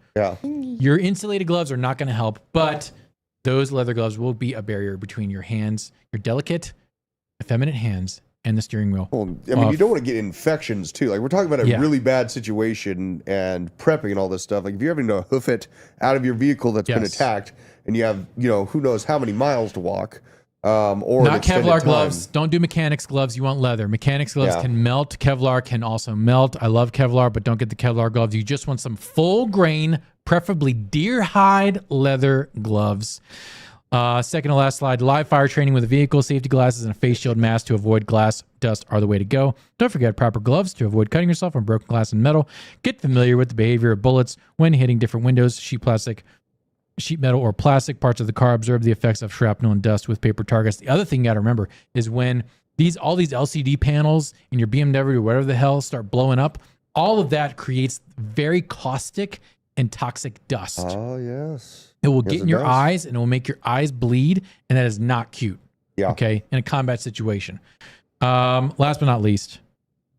your insulated gloves are not going to help. But those leather gloves will be a barrier between your hands, your delicate, effeminate hands, and the steering wheel. Well, I mean, you don't want to get infections too. Like we're talking about a really bad situation and prepping and all this stuff. Like if you're having to hoof it out of your vehicle that's been attacked, and you have, you know, who knows how many miles to walk. Or not Kevlar gloves. Don't do mechanics gloves. You want leather. Mechanics gloves can melt. Kevlar can also melt. I love Kevlar, but don't get the Kevlar gloves. You just want some full grain, preferably deer hide leather gloves. Second to last slide, live fire training with a vehicle, safety glasses, and a face shield mask to avoid glass dust are the way to go. Don't forget proper gloves to avoid cutting yourself on broken glass and metal. Get familiar with the behavior of bullets when hitting different windows, sheet metal, or plastic parts of the car. Observe the effects of shrapnel and dust with paper targets. The other thing you got to remember is when all these LCD panels in your BMW or whatever the hell start blowing up, all of that creates very caustic and toxic dust. Oh, yes. It will get in your eyes and it will make your eyes bleed, and that is not cute. Yeah. Okay. In a combat situation. Last but not least,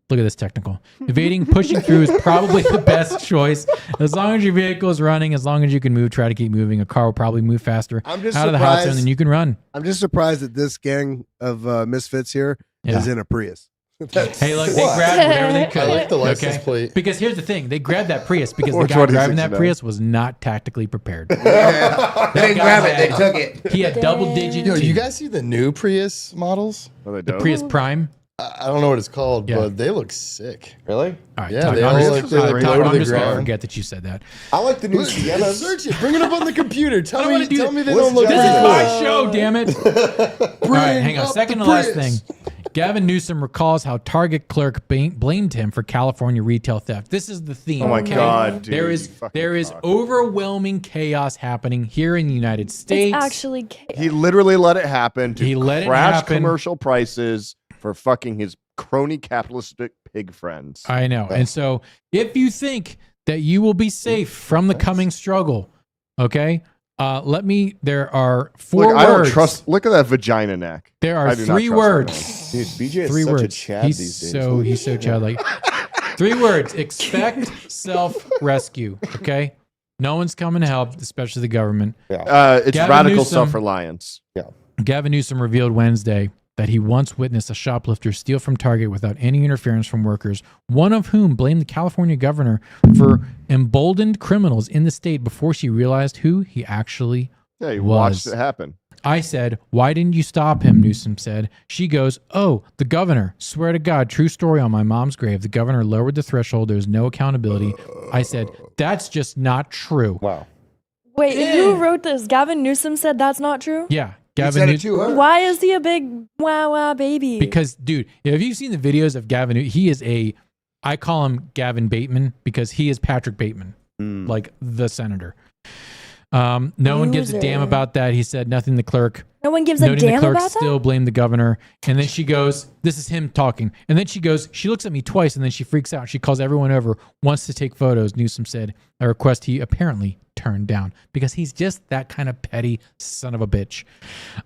look at this technical. Evading, pushing through is probably the best choice. As long as your vehicle is running, as long as you can move, try to keep moving. A car will probably move faster out of the hot zone than you can run. I'm just surprised that this gang of misfits here is in a Prius. Hey, look, they grabbed whatever they could. I like the license plate. Because here's the thing. They grabbed that Prius because the guy driving that Prius was not tactically prepared. They didn't grab it. They took it. He had double-digit. Yo, you guys see the new Prius models? The Prius Prime? I don't know what it's called, but they look sick. Really? All right, yeah, they all look low to the ground. Forget that you said that. I like the new Siennas. Search it. Bring it up on the computer. Tell me they don't This look is right. my show, damn it. All right, hang on. Second to last thing. Gavin Newsome recalls how Target clerk blamed him for California retail theft. This is the theme. Oh my God, dude. There is overwhelming chaos happening here in the United States. It's actually chaos. He literally let it happen to let it crash happen. commercial prices for fucking his crony capitalistic pig friends. I know. And so if you think that you will be safe from the coming struggle, okay, there are four words. I don't trust. Look at that vagina neck. There are three words. Dude, BJ is three such words. a Chad He's these days. he's so childlike. 3 words. Expect self-rescue. Okay? No one's coming to help, especially the government. It's Gavin radical Newsome- self-reliance. Yeah. Gavin Newsome revealed Wednesday that he once witnessed a shoplifter steal from Target without any interference from workers, one of whom blamed the California governor for emboldened criminals in the state before she realized who he actually Yeah, you was. watched it happen. I said, "Why didn't you stop him?" Newsome said. She goes, "Oh, the governor. Swear to God, true story on my mom's grave. The governor lowered the threshold. There's no accountability." I said, "That's just not true." Wow. Wait, who wrote this? Gavin Newsome said that's not true? Yeah. Gavin Newsome. Why is he a big wow baby? Because, dude, if you've seen the videos of Gavin, he is I call him Gavin Bateman because he is Patrick Bateman, like the senator. No one gives a damn about that. He said nothing. The clerk. No one gives a Noting damn the clerk about that? still blamed the governor. And then she goes, this is him talking. And then she goes, she looks at me twice and then she freaks out. She calls everyone over, wants to take photos. Newsome said, a request he apparently turned down because he's just that kind of petty son of a bitch.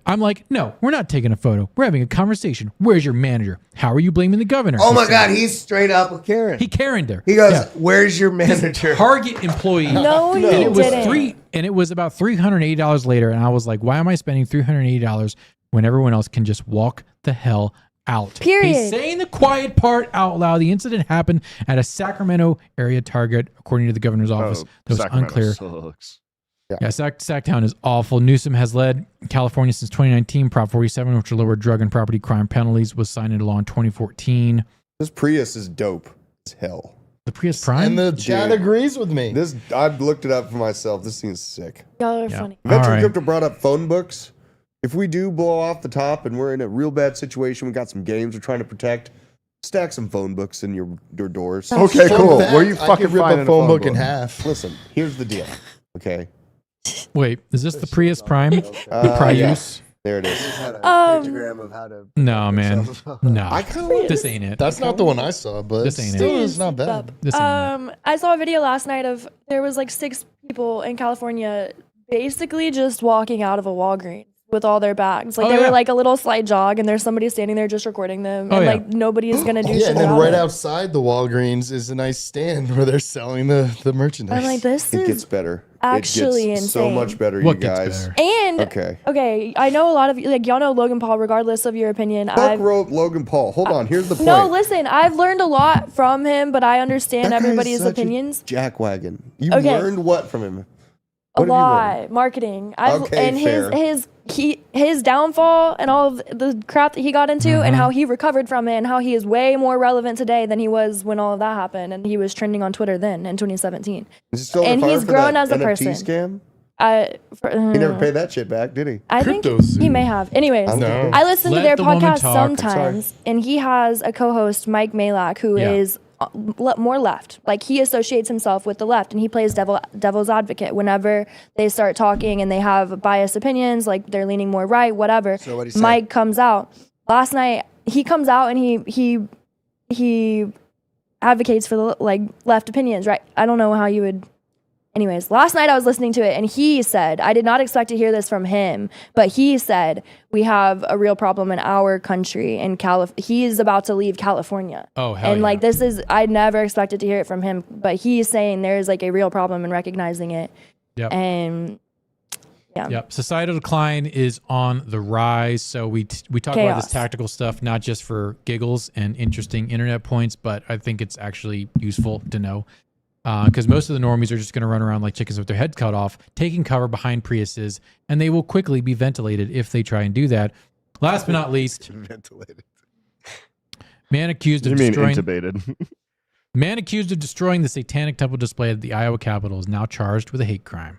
I'm like, no, we're not taking a photo. We're having a conversation. Where's your manager? How are you blaming the governor? Oh my God, he's straight up with Karen. He Karen'd her. He goes, "Where's your manager?" Target employee. No, and he it was didn't. and it was about $380 later. And I was like, why am I spending $380 when everyone else can just walk the hell out? Period. He's saying the quiet part out loud. The incident happened at a Sacramento area Target, according to the governor's office. That was Sacramento unclear. sucks. Yeah, Sacktown is awful. Newsome has led California since 2019. Prop 47, which will lower drug and property crime penalties, was signed into law in 2014. This Prius is dope as hell. The Prius Prime? And the chat agrees with me. I've looked it up for myself. This thing's sick. Y'all are funny. Venture All right. Crypto brought up phone books. If we do blow off the top and we're in a real bad situation, we got some games we're trying to protect, stack some phone books in your doors. Okay, cool. Where you I fucking could rip finding a phone book in half. Listen, here's the deal. Okay. Wait, is this the Prius Prime? The Prius? Yeah. There it is. Pictogram of how to No, man. No. I kind of This ain't it. That's not the one I saw, but This ain't it. still it's not bad. This ain't it. I saw a video last night of there was like 6 people in California basically just walking out of a Walgreens with all their bags. Like Oh, they yeah. were like a little slight jog and there's somebody standing there just recording them. Oh, and yeah. like nobody's gonna do Yeah, shit and then about right it. outside the Walgreens is a nice stand where they're selling the merchandise. I'm like, this It is gets better. actually gets so insane. much better, What you gets guys. better? And okay, I know a lot of you, like y'all know Logan Paul. Regardless of your opinion, Fuck Logan Paul. Hold on, here's the point. No, listen, I've learned a lot from him, but I understand That guy is everybody's such a opinions. jackwagon. You Okay. learned what from him? A What have you learned? lot, marketing. Okay, and fair. his downfall and all of the crap that he got into, and how he recovered from it, and how he is way more relevant today than he was when all of that happened, and he was trending on Twitter then in 2017. Is he still and on fire he's for grown that as a NFT person. Scam? He He never paid that shit back, did he? I think he may have. Anyways, No. I listen to Let their the woman podcast talk. sometimes, and he has a co-host, Mike Malak, who Yeah. is more left. Like he associates himself with the left, and he plays devil's advocate whenever they start talking and they have biased opinions, like they're leaning more right, whatever. So what'd he say? Mike comes out last night. He comes out and he advocates for the like left opinions, right? I don't know how you would. Anyways, last night I was listening to it, and he said, I did not expect to hear this from him, but he said, we have a real problem in our country, and he's about to leave California. Oh, hell And yeah. like, this is, I never expected to hear it from him, but he's saying there's like a real problem in recognizing it. Yep. And yeah. Yep. Societal decline is on the rise. So we talk about this Chaos. tactical stuff, not just for giggles and interesting internet points, but I think it's actually useful to know. Because most of the normies are just going to run around like chickens with their head cut off, taking cover behind Priuses, and they will quickly be ventilated if they try and do that. Last but not least, Ventilated. man accused of You mean destroying intubated? man accused of destroying the Satanic Temple display at the Iowa Capitol is now charged with a hate crime.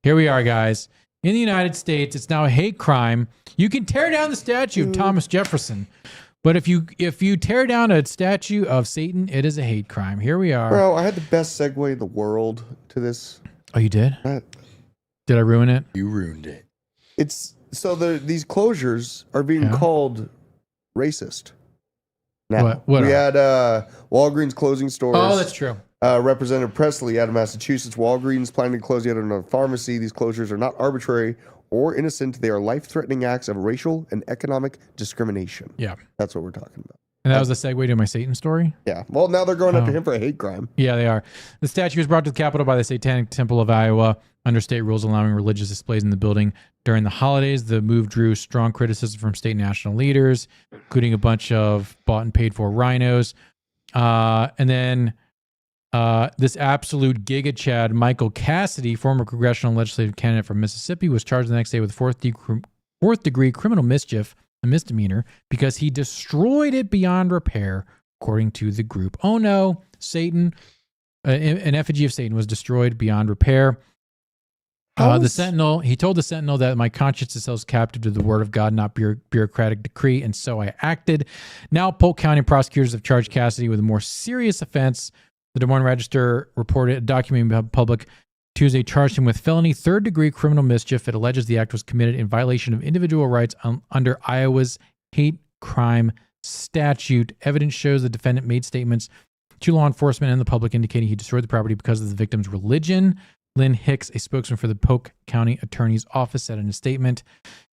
Here we are, guys. In the United States, it's now a hate crime. You can tear down the statue of Thomas Jefferson, but if you tear down a statue of Satan, it is a hate crime. Here we are. Bro, I had the best segue in the world to this. Oh, you did? Uh, Did I ruin it? You ruined it. It's so these closures are being Yeah. called racist. Now, What we are? had Walgreens closing stores. Oh, that's true. Representative Presley out of Massachusetts, Walgreens planning to close yet another pharmacy. These closures are not arbitrary or innocent. They are life-threatening acts of racial and economic discrimination. Yeah. That's what we're talking about. And that was the segue to my Satan story? Yeah. Well, now they're going after Oh. him for a hate crime. Yeah, they are. The statue was brought to the Capitol by the Satanic Temple of Iowa under state rules allowing religious displays in the building during the holidays. The move drew strong criticism from state and national leaders, including a bunch of bought and paid for rhinos. And then this absolute giga Chad, Michael Cassidy, former congressional and legislative candidate from Mississippi, was charged the next day with fourth degree criminal mischief, a misdemeanor, because he destroyed it beyond repair, according to the group. Oh no, Satan, an effigy of Satan was destroyed beyond repair. The Sentinel, he told the Sentinel that my conscience is held captive to the word of God, not bureaucratic decree, and so I acted. Now, Polk County prosecutors have charged Cassidy with a more serious offense. The Des Moines Register reported a document made public Tuesday charged him with felony third-degree criminal mischief. It alleges the act was committed in violation of individual rights under Iowa's hate crime statute. Evidence shows the defendant made statements to law enforcement and the public indicating he destroyed the property because of the victim's religion. Lynn Hicks, a spokesman for the Polk County Attorney's Office, said in a statement,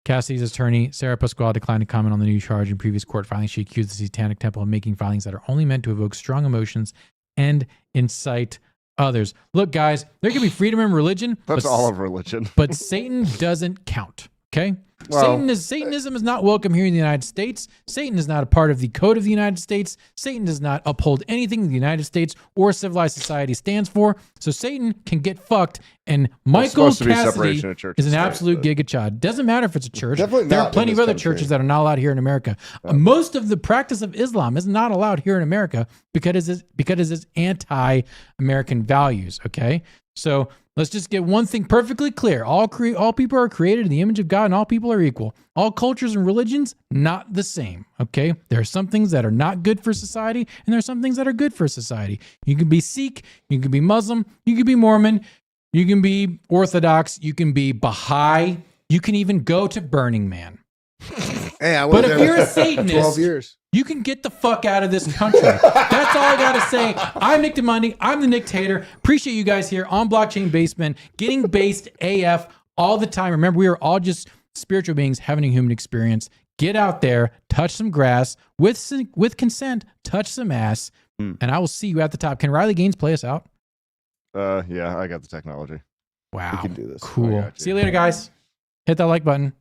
Cassidy's attorney, Sarah Pasquale, declined to comment on the new charge. In previous court filings, she accused the Satanic Temple of making filings that are only meant to evoke strong emotions and incite others. Look, guys, there can be freedom in religion. That's all of religion. But Satan doesn't count, okay? Well, Satanism is not welcome here in the United States. Satan is not a part of the code of the United States. Satan does not uphold anything the United States or civilized society stands for. So Satan can get fucked. And Michael supposed to be Cassidy separation of church is an and state, absolute giga chad. Doesn't matter if it's a church. Definitely There not are in plenty of this other country. churches that are not allowed here in America. Most of the practice of Islam is not allowed here in America because it's anti-American values. Okay, so let's just get one thing perfectly clear. All people are created in the image of God, and all people are equal. All cultures and religions, not the same. Okay, there are some things that are not good for society, and there are some things that are good for society. You can be Sikh, you can be Muslim, you can be Mormon, you can be Orthodox, you can be Baha'i, you can even go to Burning Man. Hey, I But was if there you're a for 12 Satanist, years. you can get the fuck out of this country. That's all I got to say. I'm Nick DeMonday. I'm the Nick Tater. Appreciate you guys here on Blockchain Basement, getting based AF all the time. Remember, we are all just spiritual beings having a human experience. Get out there, touch some grass with consent, touch some ass, and I will see you at the top. Can Riley Gaines play us out? Yeah, I got the technology. Wow. We can do this. Cool. See you later, guys. Hit that like button.